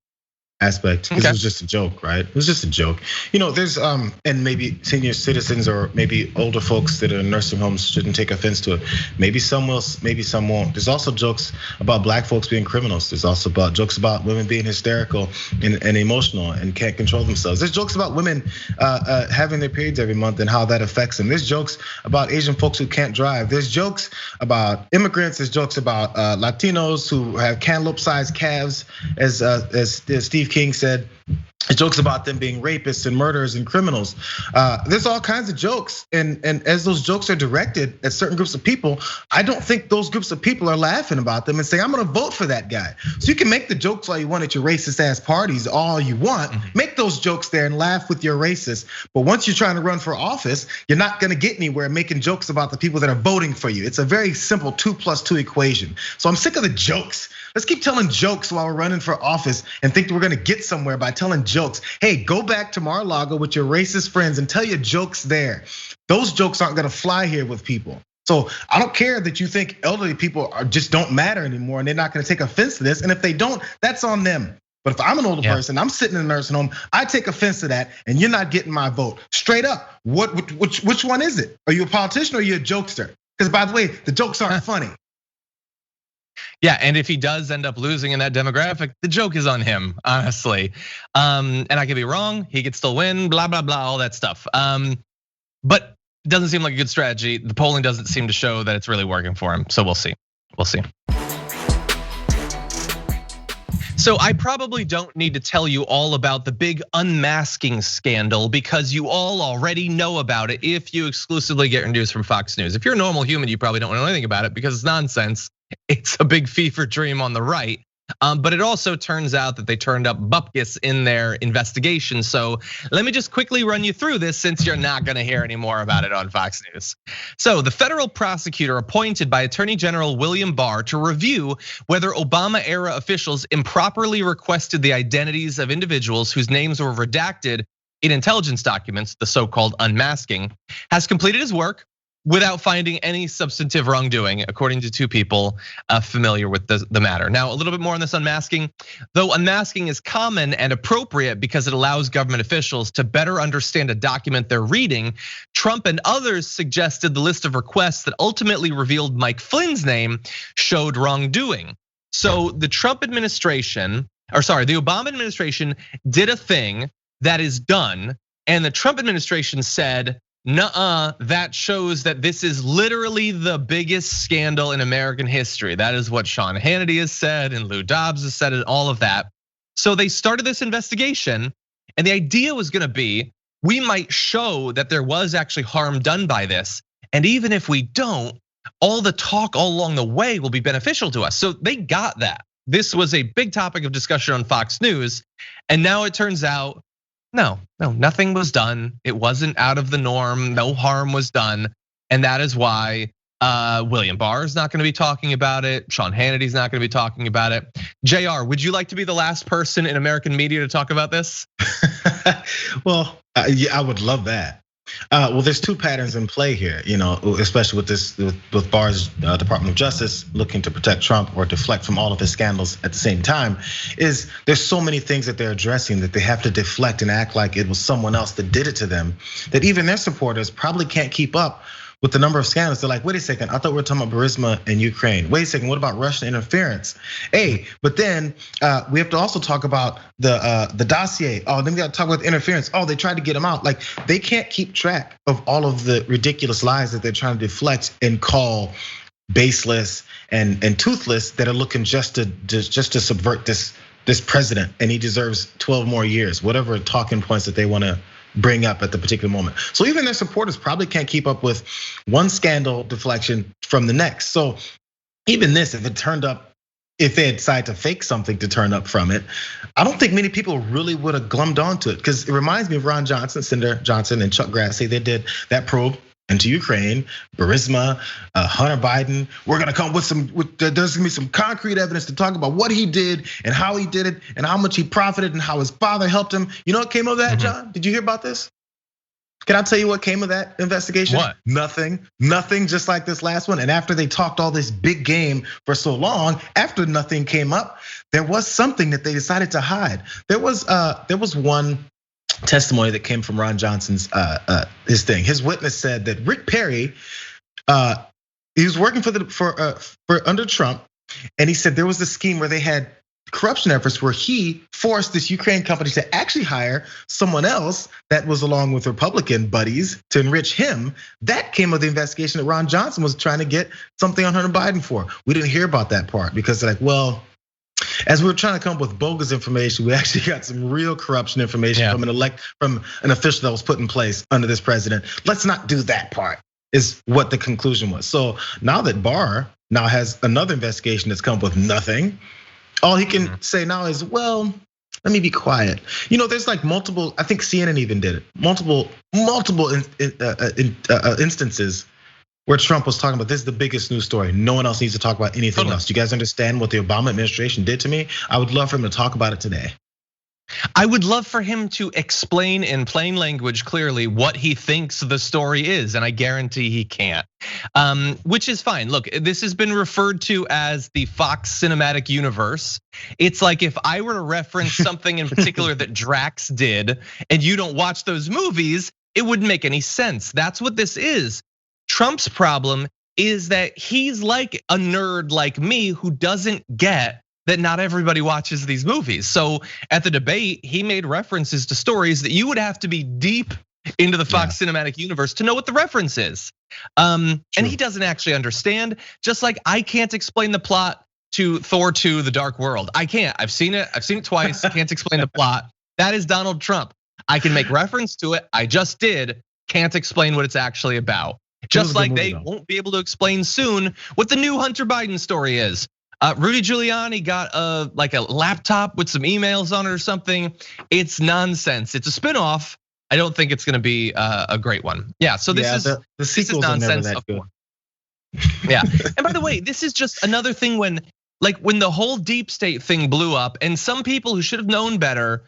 aspect because it was just a joke, right? It was just a joke. There's and maybe senior citizens or maybe older folks that are in nursing homes shouldn't take offense to it. Maybe some will, maybe some won't. There's also jokes about black folks being criminals. There's also jokes about women being hysterical and emotional and can't control themselves. There's jokes about women having their periods every month and how that affects them. There's jokes about Asian folks who can't drive. There's jokes about immigrants. There's jokes about Latinos who have cantaloupe-sized calves, as Steve King said. Jokes about them being rapists and murderers and criminals. There's all kinds of jokes, and as those jokes are directed at certain groups of people, I don't think those groups of people are laughing about them and saying, I'm gonna vote for that guy. So you can make the jokes all you want at your racist ass parties all you want. Make those jokes there and laugh with your racists. But once you're trying to run for office, you're not gonna get anywhere making jokes about the people that are voting for you. It's a very simple 2 + 2 equation. So I'm sick of the jokes Let's keep telling jokes while we're running for office and think we're gonna get somewhere by telling jokes. Hey, go back to Mar-a-Lago with your racist friends and tell your jokes there. Those jokes aren't gonna fly here with people. So I don't care that you think elderly people just don't matter anymore and they're not gonna take offense to this. And if they don't, that's on them. But if I'm an older person, I'm sitting in a nursing home, I take offense to that, and you're not getting my vote. Straight up, which one is it? Are you a politician or are you a jokester? Because by the way, the jokes aren't funny. Yeah, and if he does end up losing in that demographic, the joke is on him, honestly. And I could be wrong, he could still win, blah, blah, blah, all that stuff. But it doesn't seem like a good strategy. The polling doesn't seem to show that it's really working for him. So we'll see, we'll see. So I probably don't need to tell you all about the big unmasking scandal because you all already know about it if you exclusively get your news from Fox News. If you're a normal human, you probably don't know anything about it because it's nonsense. It's a big fever dream on the right. But it also turns out that they turned up bupkis in their investigation. So let me just quickly run you through this since you're not gonna hear any more about it on Fox News. So the federal prosecutor appointed by Attorney General William Barr to review whether Obama era officials improperly requested the identities of individuals whose names were redacted in intelligence documents, the so-called unmasking, has completed his work without finding any substantive wrongdoing, according to two people familiar with the matter. Now, a little bit more on this unmasking. Though unmasking is common and appropriate because it allows government officials to better understand a document they're reading, Trump and others suggested the list of requests that ultimately revealed Mike Flynn's name showed wrongdoing. So the Obama administration did a thing that is done, and the Trump administration said, nuh-uh, that shows that this is literally the biggest scandal in American history. That is what Sean Hannity has said and Lou Dobbs has said and all of that. So they started this investigation and the idea was gonna be, we might show that there was actually harm done by this. And even if we don't, all the talk all along the way will be beneficial to us. So they got that. This was a big topic of discussion on Fox News. And now it turns out, no, nothing was done. It wasn't out of the norm. No harm was done. And that is why William Barr is not gonna be talking about it. Sean Hannity's not gonna be talking about it. Jayar, would you like to be the last person in American media to talk about this? Well, yeah, I would love that. Well, there's two patterns in play here, especially with this, with Barr's Department of Justice looking to protect Trump or deflect from all of his scandals at the same time. Is there's so many things that they're addressing that they have to deflect and act like it was someone else that did it to them, that even their supporters probably can't keep up with the number of scandals. They're like, wait a second, I thought we were talking about Burisma and Ukraine. Wait a second, what about Russian interference? Hey, but then we have to also talk about the dossier. Oh, then we got to talk about the interference. Oh, they tried to get him out. Like they can't keep track of all of the ridiculous lies that they're trying to deflect and call baseless and toothless that are looking just to subvert this president, and he deserves 12 more years, whatever talking points that they want to bring up at the particular moment. So even their supporters probably can't keep up with one scandal deflection from the next. So even this, if they had decided to fake something to turn up from it, I don't think many people really would have glummed onto it, because it reminds me of Ron Johnson, Senator Johnson and Chuck Grassley. They did that probe into Ukraine, Burisma, Hunter Biden. We're gonna come with there's gonna be some concrete evidence to talk about what he did and how he did it and how much he profited and how his father helped him. You know what came of that, John? Did you hear about this? Can I tell you what came of that investigation? What? Nothing, just like this last one. And after they talked all this big game for so long, after nothing came up, there was something that they decided to hide. There was one testimony that came from Ron Johnson's his thing. His witness said that Rick Perry, he was working for under Trump, and he said there was a scheme where they had corruption efforts where he forced this Ukraine company to actually hire someone else that was along with Republican buddies to enrich him. That came of the investigation that Ron Johnson was trying to get something on Hunter Biden for. We didn't hear about that part because they're like, well, as we were trying to come up with bogus information, we actually got some real corruption information from an official that was put in place under this president. Let's not do that part, is what the conclusion was. So now that Barr now has another investigation that's come up with nothing, all he can say now is, well, let me be quiet. There's like multiple, I think CNN even did it, multiple instances where Trump was talking about, this is the biggest news story. No one else needs to talk about anything else. Do you guys understand what the Obama administration did to me? I would love for him to talk about it today. I would love for him to explain in plain language clearly what he thinks the story is, and I guarantee he can't. Which is fine. Look, this has been referred to as the Fox cinematic universe. It's like if I were to reference something in particular that Drax did, and you don't watch those movies, it wouldn't make any sense. That's what this is. Trump's problem is that he's like a nerd like me who doesn't get that not everybody watches these movies. So at the debate, he made references to stories that you would have to be deep into the Fox cinematic universe to know what the reference is. And he doesn't actually understand, just like I can't explain the plot to Thor 2, The Dark World. I can't, I've seen it twice, can't explain the plot. That is Donald Trump. I can make reference to it, I just did, can't explain what it's actually about. Just like they won't be able to explain soon what the new Hunter Biden story is. Rudy Giuliani got a laptop with some emails on it or something. It's nonsense. It's a spinoff. I don't think it's gonna be a great one. Yeah, so this is nonsense. Yeah, and by the way, this is just another thing when the whole deep state thing blew up, and some people who should have known better,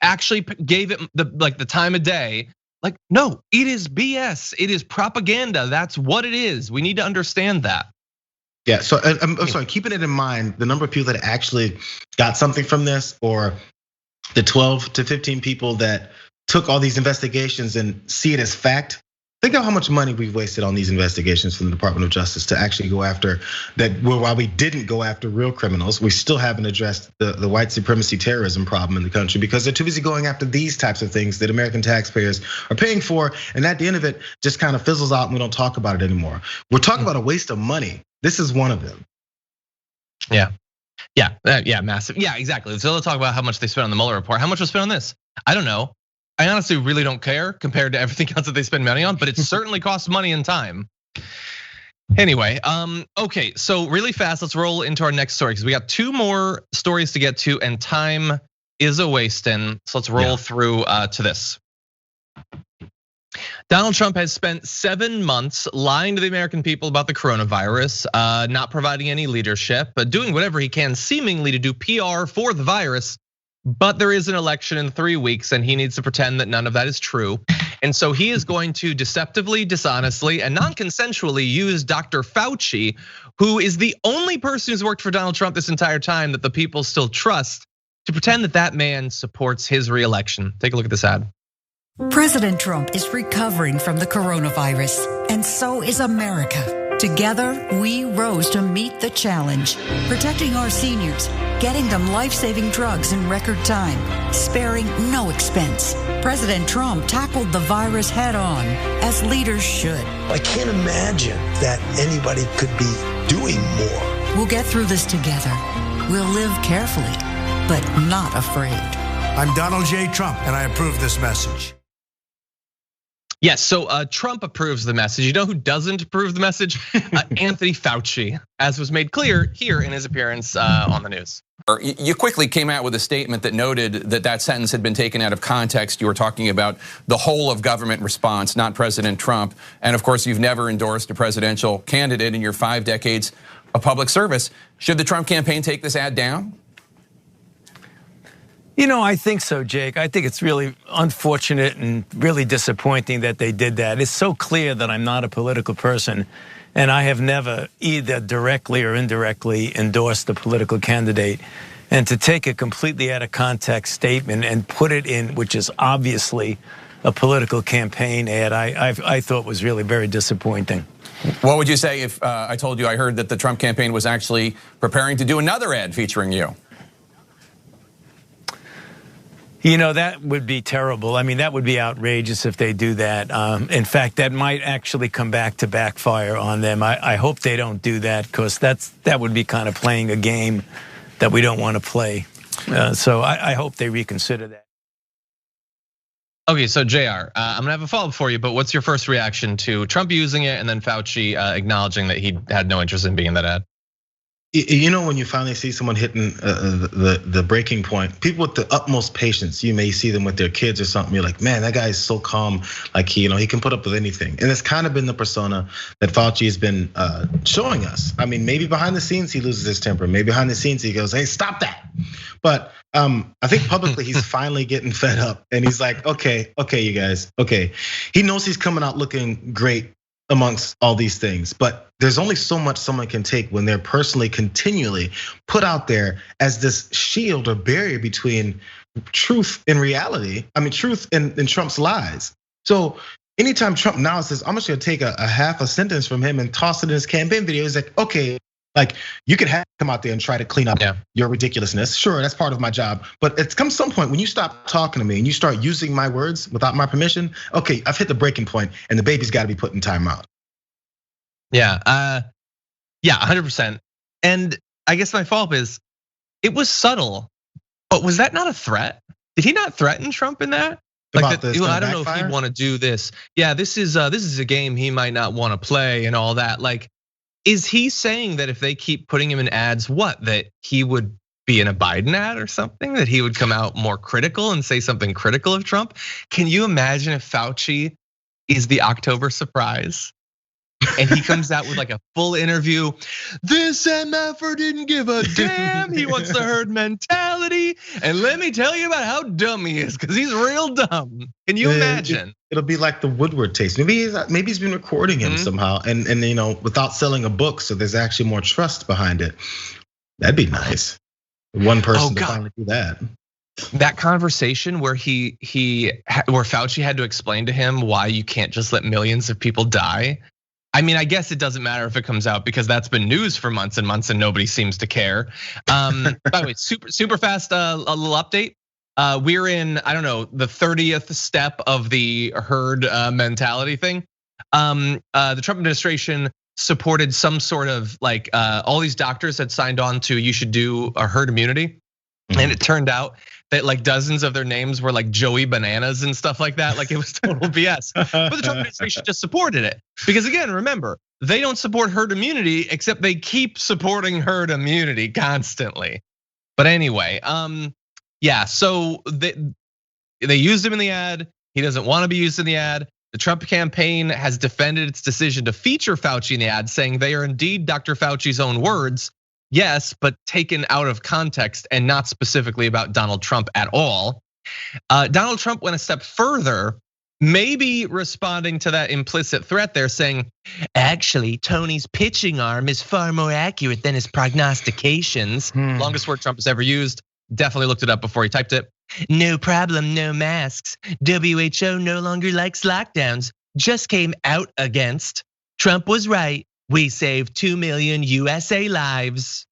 actually gave it the time of day. No, it is BS. It is propaganda. That's what it is. We need to understand that. Yeah, so I'm sorry, keeping it in mind, the number of people that actually got something from this, or the 12 to 15 people that took all these investigations and see it as fact. Think of how much money we've wasted on these investigations from the Department of Justice to actually go after that. While we didn't go after real criminals, we still haven't addressed the white supremacy terrorism problem in the country because they're too busy going after these types of things that American taxpayers are paying for. And at the end of it, just kind of fizzles out and we don't talk about it anymore. We're talking about a waste of money. This is one of them. Yeah, massive. Yeah, exactly. So let's talk about how much they spent on the Mueller report. How much was spent on this? I don't know. I honestly really don't care compared to everything else that they spend money on, but it certainly costs money and time. Anyway, okay, so really fast, let's roll into our next story because we got 2 more stories to get to and time is a wasting. So let's roll through to this. Donald Trump has spent 7 months lying to the American people about the coronavirus, not providing any leadership, but doing whatever he can seemingly to do PR for the virus. But there is an election in 3 weeks and he needs to pretend that none of that is true. And so he is going to deceptively, dishonestly, and non-consensually use Dr. Fauci, who is the only person who's worked for Donald Trump this entire time that the people still trust, to pretend that that man supports his reelection. Take a look at this ad. President Trump is recovering from the coronavirus, and so is America. Together, we rose to meet the challenge, protecting our seniors, getting them life-saving drugs in record time, sparing no expense. President Trump tackled the virus head on, as leaders should. I can't imagine that anybody could be doing more. We'll get through this together. We'll live carefully, but not afraid. I'm Donald J. Trump, and I approve this message. Yes, so Trump approves the message. You know who doesn't approve the message? Anthony Fauci, as was made clear here in his appearance on the news. You quickly came out with a statement that noted that that sentence had been taken out of context. You were talking about the whole of government response, not President Trump. And of course, you've never endorsed a presidential candidate in your 5 decades of public service. Should the Trump campaign take this ad down? You know, I think so, Jake. I think it's really unfortunate and really disappointing that they did that. It's so clear that I'm not a political person, and I have never either directly or indirectly endorsed a political candidate. And to take a completely out of context statement and put it in, which is obviously a political campaign ad, I thought was really very disappointing. What would you say if I told you I heard that the Trump campaign was actually preparing to do another ad featuring you? You know, that would be terrible. I mean, that would be outrageous if they do that. In fact, that might actually come back to backfire on them. I hope they don't do that, because that would be kind of playing a game that we don't want to play. So I hope they reconsider that. Okay, so Jayar, I'm gonna have a follow-up for you, but what's your first reaction to Trump using it and then Fauci acknowledging that he had no interest in being in that ad? You know, when you finally see someone hitting the breaking point, people with the utmost patience, you may see them with their kids or something. You're like, man, that guy is so calm. Like he can put up with anything. And it's kind of been the persona that Fauci has been showing us. I mean, maybe behind the scenes he loses his temper. Maybe behind the scenes he goes, hey, stop that. But I think publicly he's finally getting fed up, and he's like, okay, you guys, okay. He knows he's coming out looking great amongst all these things, but there's only so much someone can take when they're personally continually put out there as this shield or barrier between truth and reality. I mean, truth and Trump's lies. So anytime Trump now says, I'm just gonna take a half a sentence from him and toss it in his campaign video, he's like, okay, like you could have come out there and try to clean up your ridiculousness. Sure, that's part of my job. But it's come some point when you stop talking to me and you start using my words without my permission, okay, I've hit the breaking point and the baby's gotta be put in timeout. Yeah, 100%. And I guess my follow-up is, it was subtle, but was that not a threat? Did he not threaten Trump in that? Like that, I don't know if he'd want to do this. Yeah, this is a game he might not want to play and all that. Like, is he saying that if they keep putting him in ads, that he would be in a Biden ad or something? That he would come out more critical and say something critical of Trump? Can you imagine if Fauci is the October surprise? And he comes out with like a full interview. This MFer didn't give a damn. He wants the herd mentality. And let me tell you about how dumb he is, because he's real dumb. Can you imagine? It'll be like the Woodward taste. Maybe he's been recording him somehow, and without selling a book, so there's actually more trust behind it. That'd be nice. One person to finally do that. That conversation where where Fauci had to explain to him why you can't just let millions of people die. I mean, I guess it doesn't matter if it comes out because that's been news for months and months and nobody seems to care. By the way, super fast, a little update. We're in, I don't know, the 30th step of the herd mentality thing. The Trump administration supported some sort of like, all these doctors had signed on to you should do a herd immunity. And it turned out that like dozens of their names were like Joey Bananas and stuff like that. Like it was total BS. But the Trump administration just supported it. Because again, remember, they don't support herd immunity, except they keep supporting herd immunity constantly. But anyway, yeah, so they used him in the ad. He doesn't want to be used in the ad. The Trump campaign has defended its decision to feature Fauci in the ad, saying they are indeed Dr. Fauci's own words. Yes, but taken out of context and not specifically about Donald Trump at all. Donald Trump went a step further, maybe responding to that implicit threat there, saying, actually, Tony's pitching arm is far more accurate than his prognostications. Longest word Trump has ever used. Definitely looked it up before he typed it. No problem, no masks. WHO no longer likes lockdowns. Just came out against. Trump was right. We saved 2 million USA lives.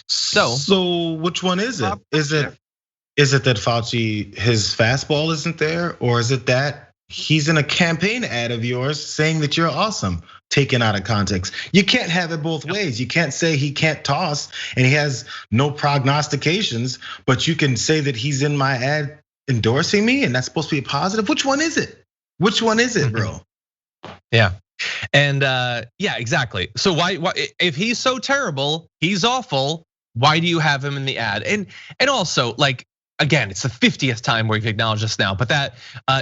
So which one is it? Is it that Fauci, his fastball isn't there? Or is it that he's in a campaign ad of yours saying that you're awesome, taken out of context? You can't have it both ways. You can't say he can't toss and he has no prognostications, but you can say that he's in my ad endorsing me and that's supposed to be a positive. Which one is it? Which one is it, bro? Yeah. And yeah, exactly. So why if he's so terrible, he's awful, why do you have him in the ad? And also, like, again, it's the 50th time we've acknowledged this now, but that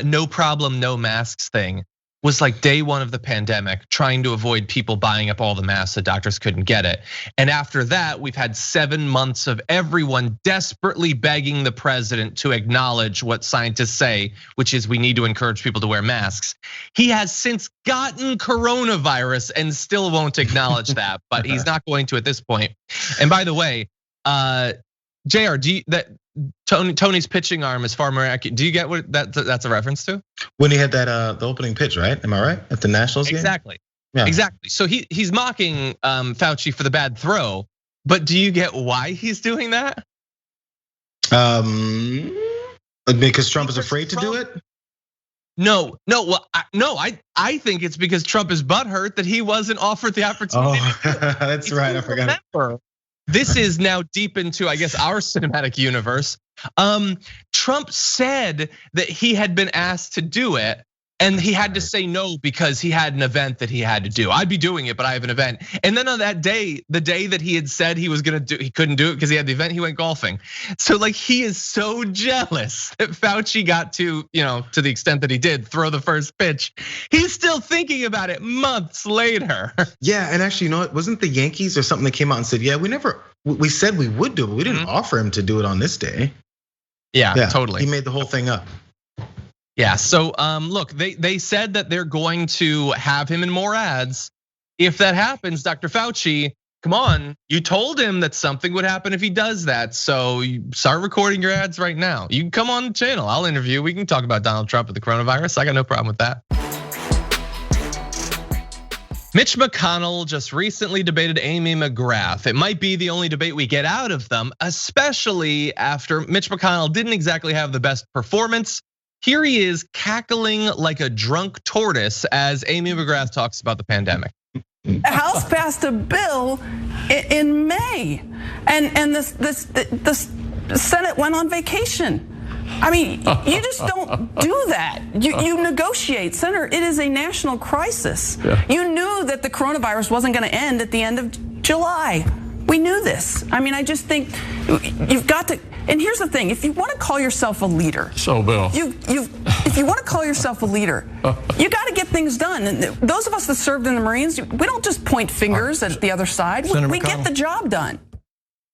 no problem, no masks thing was like day one of the pandemic, trying to avoid people buying up all the masks so doctors couldn't get it. And after that, we've had 7 months of everyone desperately begging the president to acknowledge what scientists say, which is we need to encourage people to wear masks. He has since gotten coronavirus and still won't acknowledge that, but he's not going to at this point. And by the way, Jayar, Tony's pitching arm is far more accurate. Do you get what that's a reference to? When he had that the opening pitch, right? Am I right? At the Nationals game? Exactly. Yeah. Exactly. So he's mocking Fauci for the bad throw, but do you get why he's doing that? Because Trump is afraid to do it? No. Well, I think it's because Trump is butthurt that he wasn't offered the opportunity. Oh, that's right. I forgot. Remember, this is now deep into, I guess, our cinematic universe. Trump said that he had been asked to do it, And he had to say no because he had an event that he had to do. I'd be doing it, but I have an event. And then on that day, the day that he had said he was gonna do, he couldn't do it because he had the event, he went golfing. So like he is so jealous that Fauci got to, to the extent that he did, throw the first pitch. He's still thinking about it months later. Yeah, and actually, it wasn't the Yankees or something that came out and said, yeah, we said we would do it, but we didn't offer him to do it on this day. Yeah, totally. He made the whole thing up. Yeah, so look, they said that they're going to have him in more ads. If that happens, Dr. Fauci, come on, you told him that something would happen if he does that. So you start recording your ads right now. You can come on the channel, I'll interview. We can talk about Donald Trump and the coronavirus. I got no problem with that. Mitch McConnell just recently debated Amy McGrath. It might be the only debate we get out of them, especially after Mitch McConnell didn't exactly have the best performance. Here he is cackling like a drunk tortoise as Amy McGrath talks about the pandemic. The House passed a bill in May, and the Senate went on vacation. I mean, you just don't do that. You negotiate. Senator, it is a national crisis. Yeah. You knew that the coronavirus wasn't going to end at the end of July. We knew this. I mean, I just think you've got to. And here's the thing: if you want to call yourself a leader, so Bill, if you want to call yourself a leader, you got to get things done. And those of us that served in the Marines, we don't just point fingers at the other side. We get the job done.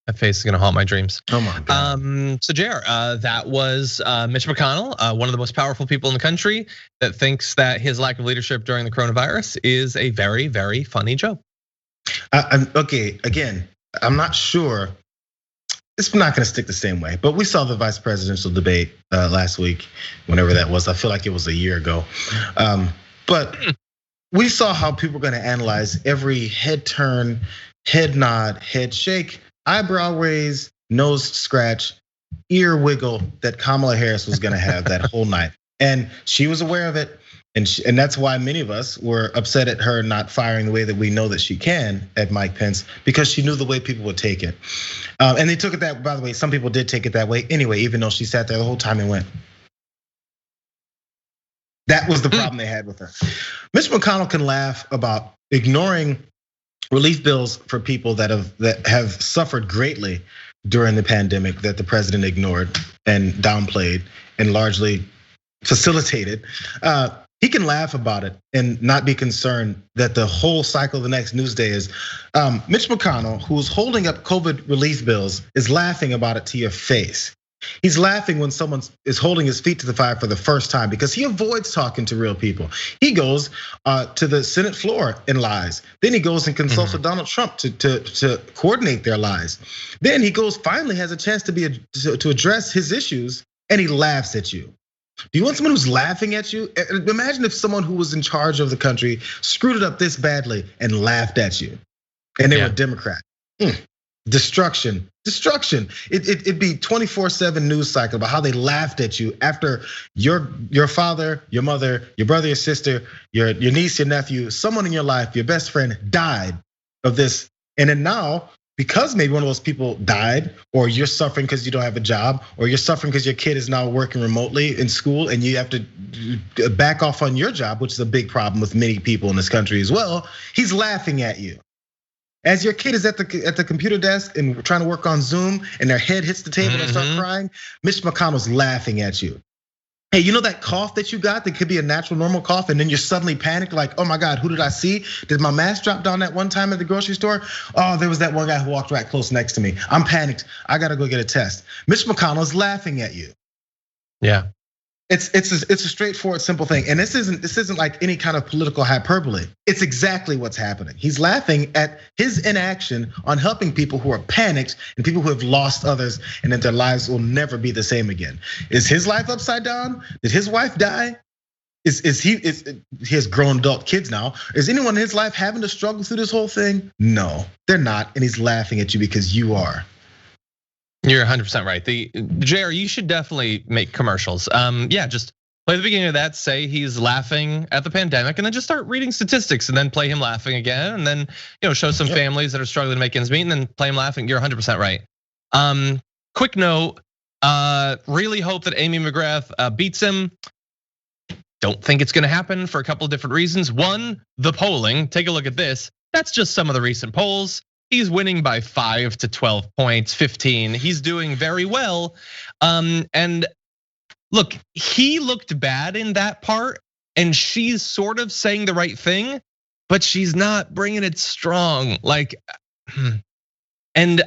That face is gonna haunt my dreams. Oh my God. So Jayar, that was Mitch McConnell, one of the most powerful people in the country, that thinks that his lack of leadership during the coronavirus is a very, very funny joke. Okay, again, I'm not sure. It's not gonna stick the same way, but we saw the vice presidential debate last week, whenever that was. I feel like it was a year ago. But we saw how people were gonna analyze every head turn, head nod, head shake, eyebrow raise, nose scratch, ear wiggle that Kamala Harris was gonna have that whole night. And she was aware of it. And that's why many of us were upset at her not firing the way that we know that she can at Mike Pence, because she knew the way people would take it. And they took it that, by the way, some people did take it that way anyway, even though she sat there the whole time and went. That was the problem they had with her. Mitch McConnell can laugh about ignoring relief bills for people that have suffered greatly during the pandemic that the president ignored and downplayed and largely facilitated. He can laugh about it and not be concerned that the whole cycle of the next news day is Mitch McConnell, who's holding up COVID relief bills, is laughing about it to your face. He's laughing when someone is holding his feet to the fire for the first time because he avoids talking to real people. He goes to the Senate floor and lies. Then he goes and consults with Donald Trump to coordinate their lies. Then he finally has a chance to address his issues, and he laughs at you. Do you want someone who's laughing at you? Imagine if someone who was in charge of the country screwed it up this badly and laughed at you, and they were Democrat. Destruction. It'd be 24/7 news cycle about how they laughed at you after your father, your mother, your brother, your sister, your niece, your nephew, someone in your life, your best friend died of this. And then now, because maybe one of those people died, or you're suffering because you don't have a job, or you're suffering because your kid is now working remotely in school and you have to back off on your job, which is a big problem with many people in this country as well, he's laughing at you. As your kid is at the computer desk and trying to work on Zoom and their head hits the table and start crying, Mitch McConnell's laughing at you. Hey, you know that cough that you got that could be a natural, normal cough, and then you're suddenly panicked like, oh my God, who did I see? Did my mask drop down that one time at the grocery store? Oh, there was that one guy who walked right close next to me. I'm panicked, I gotta go get a test. Mitch McConnell's laughing at you. Yeah. It's a straightforward, simple thing. And this isn't like any kind of political hyperbole. It's exactly what's happening. He's laughing at his inaction on helping people who are panicked and people who have lost others and that their lives will never be the same again. Is his life upside down? Did his wife die? He has grown adult kids now. Is anyone in his life having to struggle through this whole thing? No, they're not. And he's laughing at you because you are. You're 100% right. Jayar, you should definitely make commercials. Yeah, just play the beginning of that, say he's laughing at the pandemic, and then just start reading statistics, and then play him laughing again, and then show some families that are struggling to make ends meet, and then play him laughing. You're 100% right. Quick note, really hope that Amy McGrath beats him. don't think it's gonna happen for a couple of different reasons. One, the polling. Take a look at this. That's just some of the recent polls. He's winning by 5 to 12 points, 15. He's doing very well. And look, he looked bad in that part, and she's sort of saying the right thing, but she's not bringing it strong. Like, and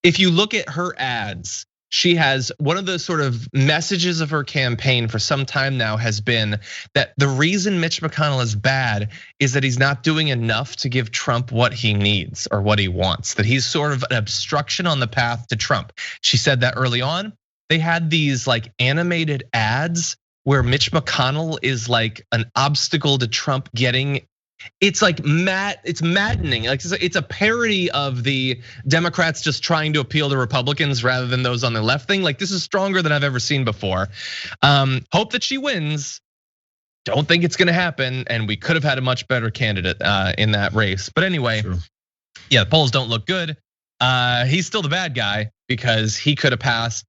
if you look at her ads, she has one of the sort of messages of her campaign for some time now has been that the reason Mitch McConnell is bad is that he's not doing enough to give Trump what he needs or what he wants, that he's sort of an obstruction on the path to Trump. She said that early on. They had these like animated ads where Mitch McConnell is like an obstacle to Trump getting. It's like it's maddening. Like it's a parody of the Democrats just trying to appeal to Republicans rather than those on the left thing. Like this is stronger than I've ever seen before. Hope that she wins. Don't think it's gonna happen, and we could have had a much better candidate in that race. But anyway, yeah, the polls don't look good. He's still the bad guy because he could have passed,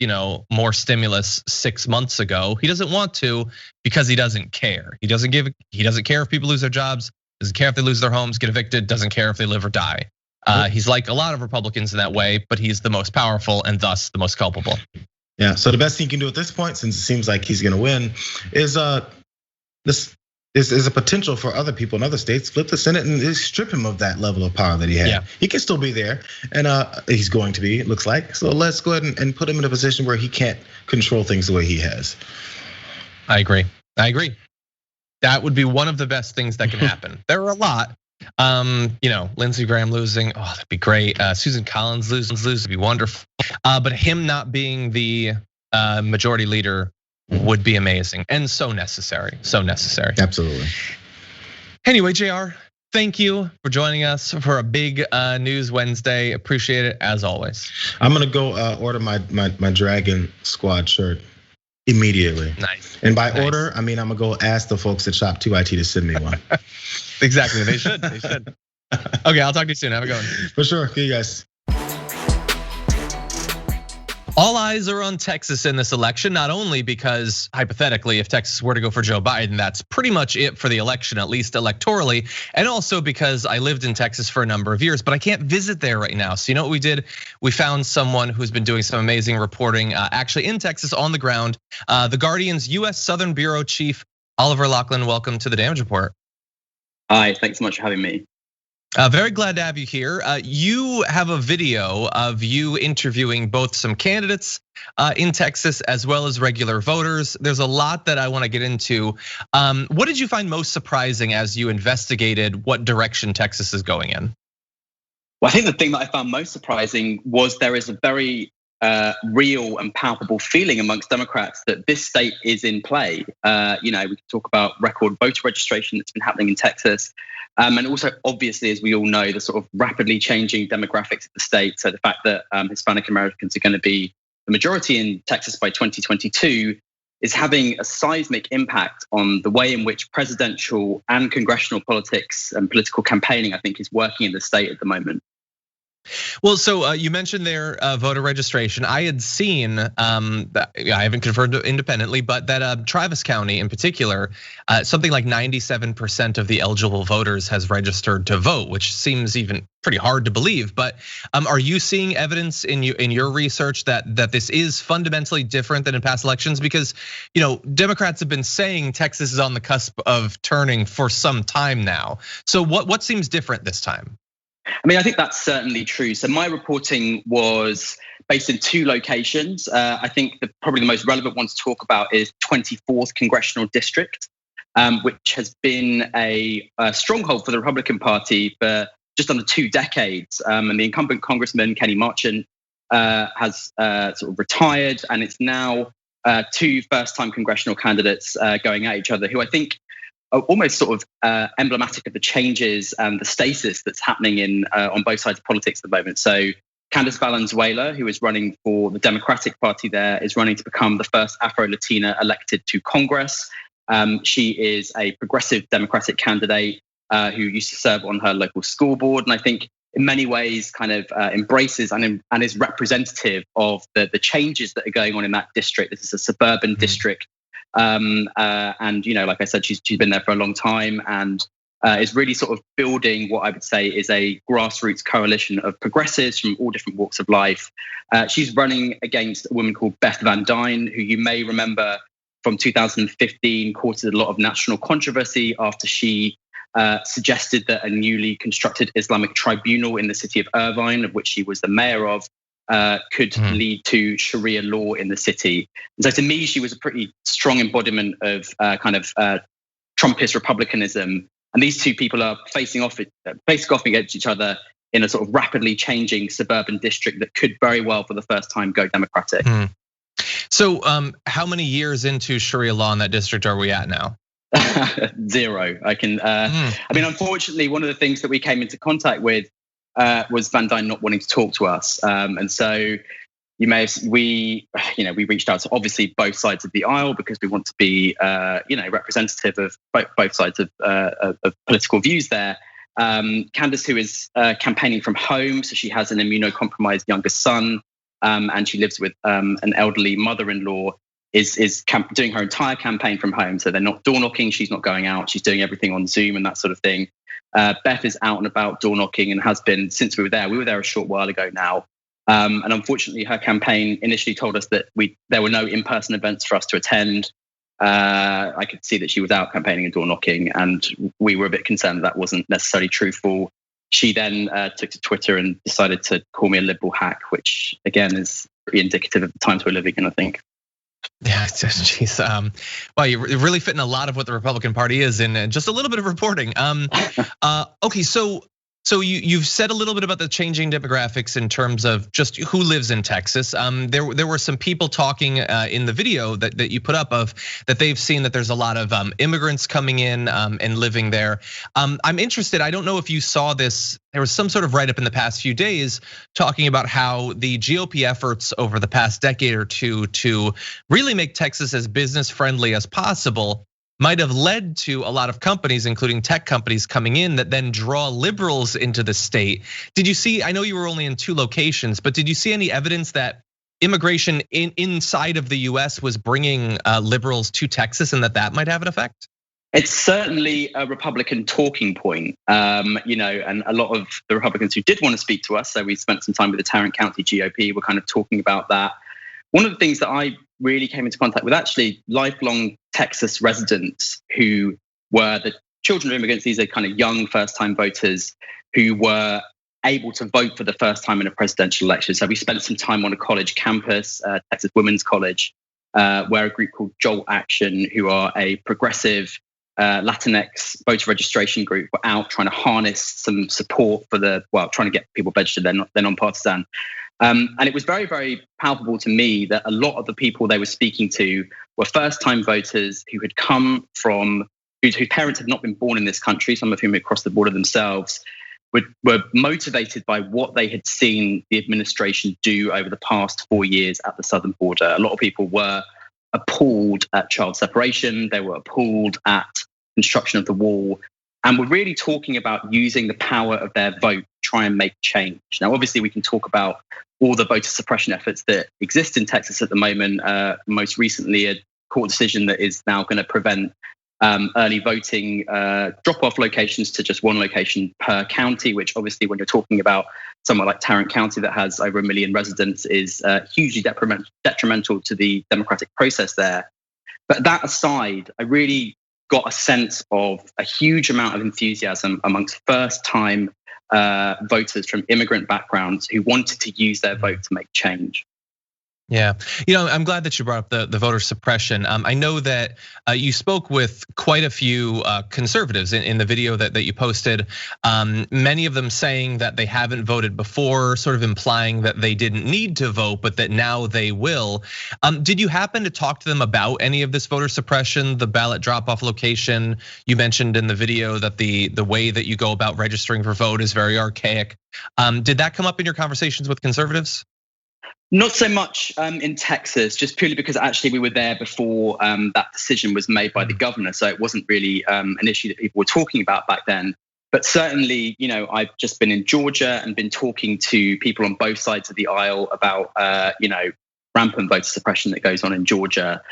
more stimulus 6 months ago. He doesn't want to because he doesn't care. He doesn't care if people lose their jobs. Doesn't care if they lose their homes, get evicted, doesn't care if they live or die. He's like a lot of Republicans in that way, but he's the most powerful and thus the most culpable. Yeah, so the best thing he can do at this point, since it seems like he's gonna win, is this is a potential for other people in other states flip the Senate and strip him of that level of power that he had. Yeah. He can still be there, and he's going to be, it looks like. So let's go ahead and put him in a position where he can't control things the way he has. I agree. That would be one of the best things that can happen. There are a lot. Lindsey Graham losing, oh, that'd be great. Susan Collins losing would be wonderful. But him not being the majority leader would be amazing and so necessary. Absolutely. Anyway, Jayar, thank you for joining us for a big News Wednesday. Appreciate it as always. I'm gonna go order my Dragon Squad shirt immediately. Nice. And by order, I mean I'm gonna go ask the folks at Shop 2IT to send me one. Exactly, they should. Okay, I'll talk to you soon. Have a good one. For sure. See you guys. All eyes are on Texas in this election, not only because hypothetically, if Texas were to go for Joe Biden, that's pretty much it for the election, at least electorally, and also because I lived in Texas for a number of years, but I can't visit there right now. So you know what we did? We found someone who's been doing some amazing reporting, actually in Texas on the ground. The Guardian's US Southern Bureau Chief, Oliver Laughland, welcome to the Damage Report. Hi, thanks so much for having me. Very glad to have you here. You have a video of you interviewing both some candidates in Texas as well as regular voters. There's a lot that I want to get into. What did you find most surprising as you investigated what direction Texas is going in? Well, I think the thing that I found most surprising was there is a very real and palpable feeling amongst Democrats that this state is in play. We can talk about record voter registration that's been happening in Texas. And also, obviously, as we all know, the sort of rapidly changing demographics of the state. So the fact that Hispanic Americans are going to be the majority in Texas by 2022 is having a seismic impact on the way in which presidential and congressional politics and political campaigning, I think, is working in the state at the moment. Well, so you mentioned their voter registration. I had seen, I haven't confirmed independently, but that Travis County in particular, something like 97% of the eligible voters has registered to vote, which seems even pretty hard to believe. But are you seeing evidence in your research that this is fundamentally different than in past elections? Because Democrats have been saying Texas is on the cusp of turning for some time now. So what seems different this time? I mean, I think that's certainly true. So my reporting was based in 2 locations. I think probably the most relevant one to talk about is 24th Congressional District, which has been a stronghold for the Republican Party for just under 2 decades. And the incumbent Congressman Kenny Marchant has sort of retired, and it's now 2 first-time congressional candidates going at each other, who I think almost sort of emblematic of the changes and the stasis that's happening on both sides of politics at the moment. So Candace Valenzuela, who is running for the Democratic Party there, is running to become the first Afro-Latina elected to Congress. She is a progressive Democratic candidate who used to serve on her local school board. And I think in many ways kind of embraces and is representative of the changes that are going on in that district. This is a suburban district And like I said, she's been there for a long time and is really sort of building what I would say is a grassroots coalition of progressives from all different walks of life. She's running against a woman called Beth Van Dine, who you may remember from 2015 courted a lot of national controversy after she suggested that a newly constructed Islamic tribunal in the city of Irvine, of which she was the mayor of, could lead to Sharia law in the city. And so to me, she was a pretty strong embodiment of Trumpist republicanism. And these two people are facing off against each other in a sort of rapidly changing suburban district that could very well, for the first time, go Democratic. So how many years into Sharia law in that district are we at now? 0. I mean, unfortunately, one of the things that we came into contact with was Van Dine not wanting to talk to us. And so we reached out to obviously both sides of the aisle because we want to be, representative of both sides of political views there. Candace, who is campaigning from home, so she has an immunocompromised younger son, and she lives with an elderly mother-in-law, is doing her entire campaign from home. So they're not door knocking, she's not going out, she's doing everything on Zoom and that sort of thing. Beth is out and about door knocking and has been since we were there. We were there a short while ago now. And unfortunately, her campaign initially told us that there were no in-person events for us to attend. I could see that she was out campaigning and door knocking, and we were a bit concerned that wasn't necessarily truthful. She then took to Twitter and decided to call me a liberal hack, which again is pretty indicative of the times we're living in, I think. Yeah, geez. Well, you're really fitting a lot of what the Republican Party is in just a little bit of reporting. Okay, so you've said a little bit about the changing demographics in terms of just who lives in Texas. There were some people talking in the video that you put up of that they've seen that there's a lot of immigrants coming in and living there. I'm interested. I don't know if you saw this. There was some sort of write-up in the past few days talking about how the GOP efforts over the past decade or two to really make Texas as business friendly as possible might have led to a lot of companies, including tech companies, coming in that then draw liberals into the state. Did you see, I know you were only in 2 locations, but did you see any evidence that immigration inside of the US was bringing liberals to Texas and that might have an effect? It's certainly a Republican talking point, and a lot of the Republicans who did want to speak to us, so we spent some time with the Tarrant County GOP, were kind of talking about that. One of the things that I really came into contact with, actually lifelong Texas residents who were the children of immigrants. These are kind of young first-time voters who were able to vote for the first time in a presidential election. So we spent some time on a college campus, Texas Women's College, where a group called Jolt Action, who are a progressive Latinx voter registration group, were out trying to harness some support for trying to get people registered. They're nonpartisan. And it was very, very palpable to me that a lot of the people they were speaking to were first-time voters who had come from, whose parents had not been born in this country, some of whom had crossed the border themselves, were motivated by what they had seen the administration do over the past 4 years at the southern border. A lot of people were appalled at child separation, they were appalled at construction of the wall, and we're really talking about using the power of their vote to try and make change. Now, obviously, we can talk about all the voter suppression efforts that exist in Texas at the moment. Most recently, a court decision that is now going to prevent early voting drop-off locations to just 1 location per county, which obviously, when you're talking about somewhere like Tarrant County that has over 1 million residents, is hugely detrimental to the democratic process there. But that aside, I really got a sense of a huge amount of enthusiasm amongst first-time voters from immigrant backgrounds who wanted to use their vote to make change. Yeah, I'm glad that you brought up the voter suppression. I know that you spoke with quite a few conservatives in the video that you posted. Many of them saying that they haven't voted before, sort of implying that they didn't need to vote, but that now they will. Did you happen to talk to them about any of this voter suppression, the ballot drop-off location? You mentioned in the video that the way that you go about registering for vote is very archaic. Did that come up in your conversations with conservatives? Not so much in Texas, just purely because actually we were there before that decision was made by the governor. So it wasn't really an issue that people were talking about back then. But certainly, I've just been in Georgia and been talking to people on both sides of the aisle about, rampant voter suppression that goes on in Georgia.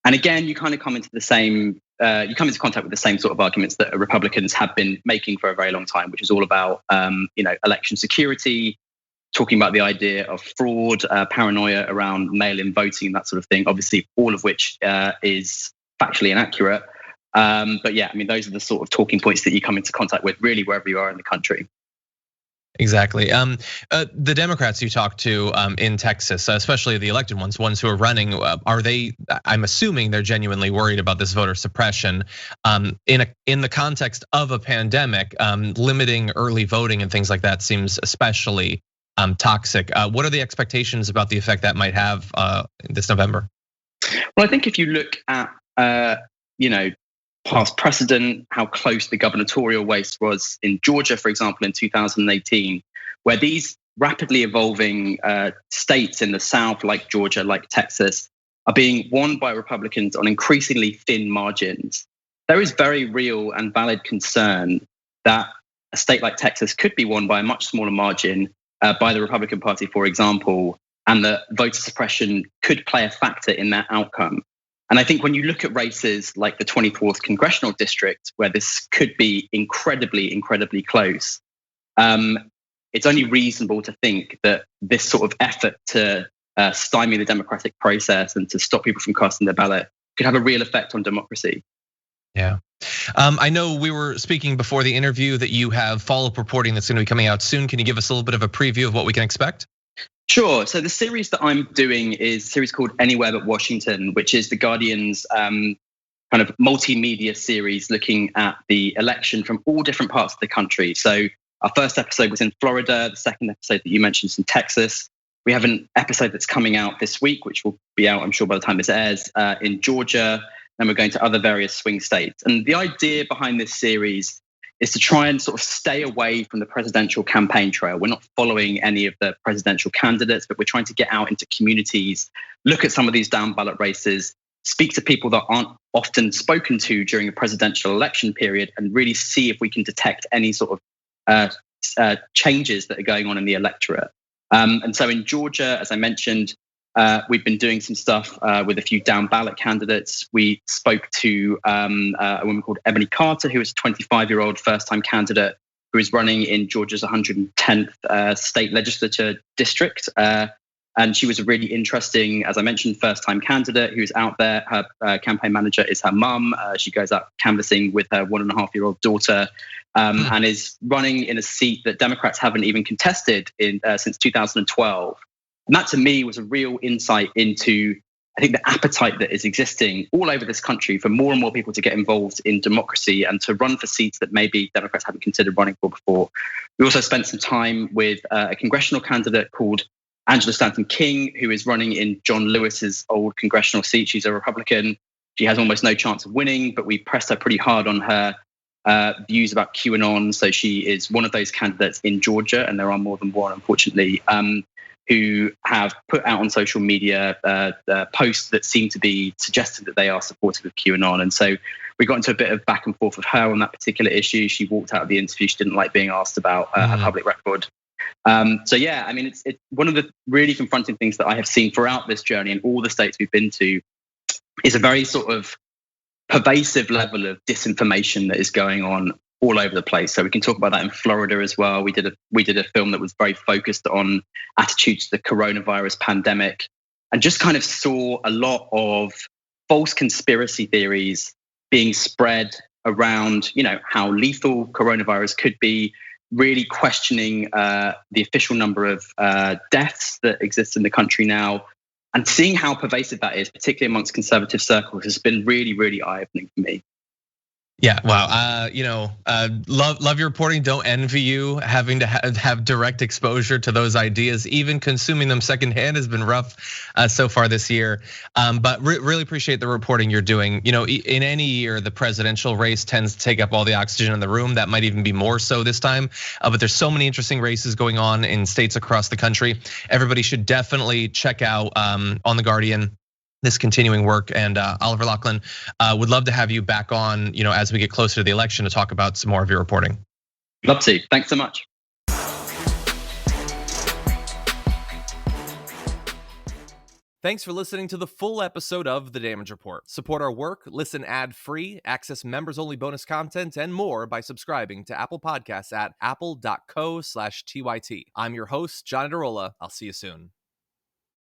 And again, you kind of come into the same, you come into contact with the same sort of arguments that Republicans have been making for a very long time, which is all about, election security, talking about the idea of fraud, paranoia around mail-in voting, that sort of thing. Obviously, all of which is factually inaccurate. But yeah, I mean, those are the sort of talking points that you come into contact with really wherever you are in the country. Exactly. The Democrats you talked to in Texas, especially the elected ones who are running, are they? I'm assuming they're genuinely worried about this voter suppression in the context of a pandemic. Limiting early voting and things like that seems especially toxic. What are the expectations about the effect that might have this November? Well, I think if you look at past precedent, how close the gubernatorial race was in Georgia, for example, in 2018, where these rapidly evolving states in the South, like Georgia, like Texas, are being won by Republicans on increasingly thin margins. There is very real and valid concern that a state like Texas could be won by a much smaller margin by the Republican Party, for example, and that voter suppression could play a factor in that outcome. And I think when you look at races like the 24th congressional district, where this could be incredibly, incredibly close, it's only reasonable to think that this sort of effort to stymie the democratic process and to stop people from casting their ballot could have a real effect on democracy. Yeah. I know we were speaking before the interview that you have follow-up reporting that's going to be coming out soon. Can you give us a little bit of a preview of what we can expect? Sure. So the series that I'm doing is a series called Anywhere But Washington, which is the Guardian's kind of multimedia series looking at the election from all different parts of the country. So our first episode was in Florida. The second episode that you mentioned is in Texas. We have an episode that's coming out this week, which will be out, I'm sure, by the time this airs, in Georgia. And we're going to other various swing states. And the idea behind this series is to try and sort of stay away from the presidential campaign trail. We're not following any of the presidential candidates, but we're trying to get out into communities, look at some of these down ballot races, speak to people that aren't often spoken to during a presidential election period, and really see if we can detect any sort of changes that are going on in the electorate. And so in Georgia, as I mentioned, we've been doing some stuff with a few down ballot candidates. We spoke to a woman called Ebony Carter, who is a 25-year-old first-time candidate who is running in Georgia's 110th state legislature district. And she was a really interesting, as I mentioned, first-time candidate who's out there. Her campaign manager is her mum. She goes out canvassing with her 1.5-year-old daughter and is running in a seat that Democrats haven't even contested since 2012. And that to me was a real insight into, I think, the appetite that is existing all over this country for more and more people to get involved in democracy and to run for seats that maybe Democrats haven't considered running for before. We also spent some time with a congressional candidate called Angela Stanton King, who is running in John Lewis's old congressional seat. She's a Republican. She has almost no chance of winning, but we pressed her pretty hard on her views about QAnon. So she is one of those candidates in Georgia, and there are more than one, unfortunately, who have put out on social media posts that seem to be suggesting that they are supportive of QAnon. And so we got into a bit of back and forth with her on that particular issue. She walked out of the interview. She didn't like being asked about her public record. So yeah, I mean, it's one of the really confronting things that I have seen throughout this journey in all the states we've been to is a very sort of pervasive level of disinformation that is going on all over the place. So we can talk about that in Florida as well. We did a film that was very focused on attitudes to the coronavirus pandemic and just kind of saw a lot of false conspiracy theories being spread around, how lethal coronavirus could be, really questioning the official number of deaths that exist in the country now, and seeing how pervasive that is, particularly amongst conservative circles, has been really, really eye-opening for me. Yeah, wow. Love your reporting. Don't envy you having to have direct exposure to those ideas. Even consuming them secondhand has been rough so far this year. But really appreciate the reporting you're doing. In any year, the presidential race tends to take up all the oxygen in the room. That might even be more so this time. But there's so many interesting races going on in states across the country. Everybody should definitely check out on The Guardian this continuing work. And Oliver Laughland, would love to have you back on, as we get closer to the election to talk about some more of your reporting. Love to. Thanks so much. Thanks for listening to the full episode of The Damage Report. Support our work, listen ad-free, access members-only bonus content, and more by subscribing to Apple Podcasts at apple.co/TYT. I'm your host, John Adarola. I'll see you soon.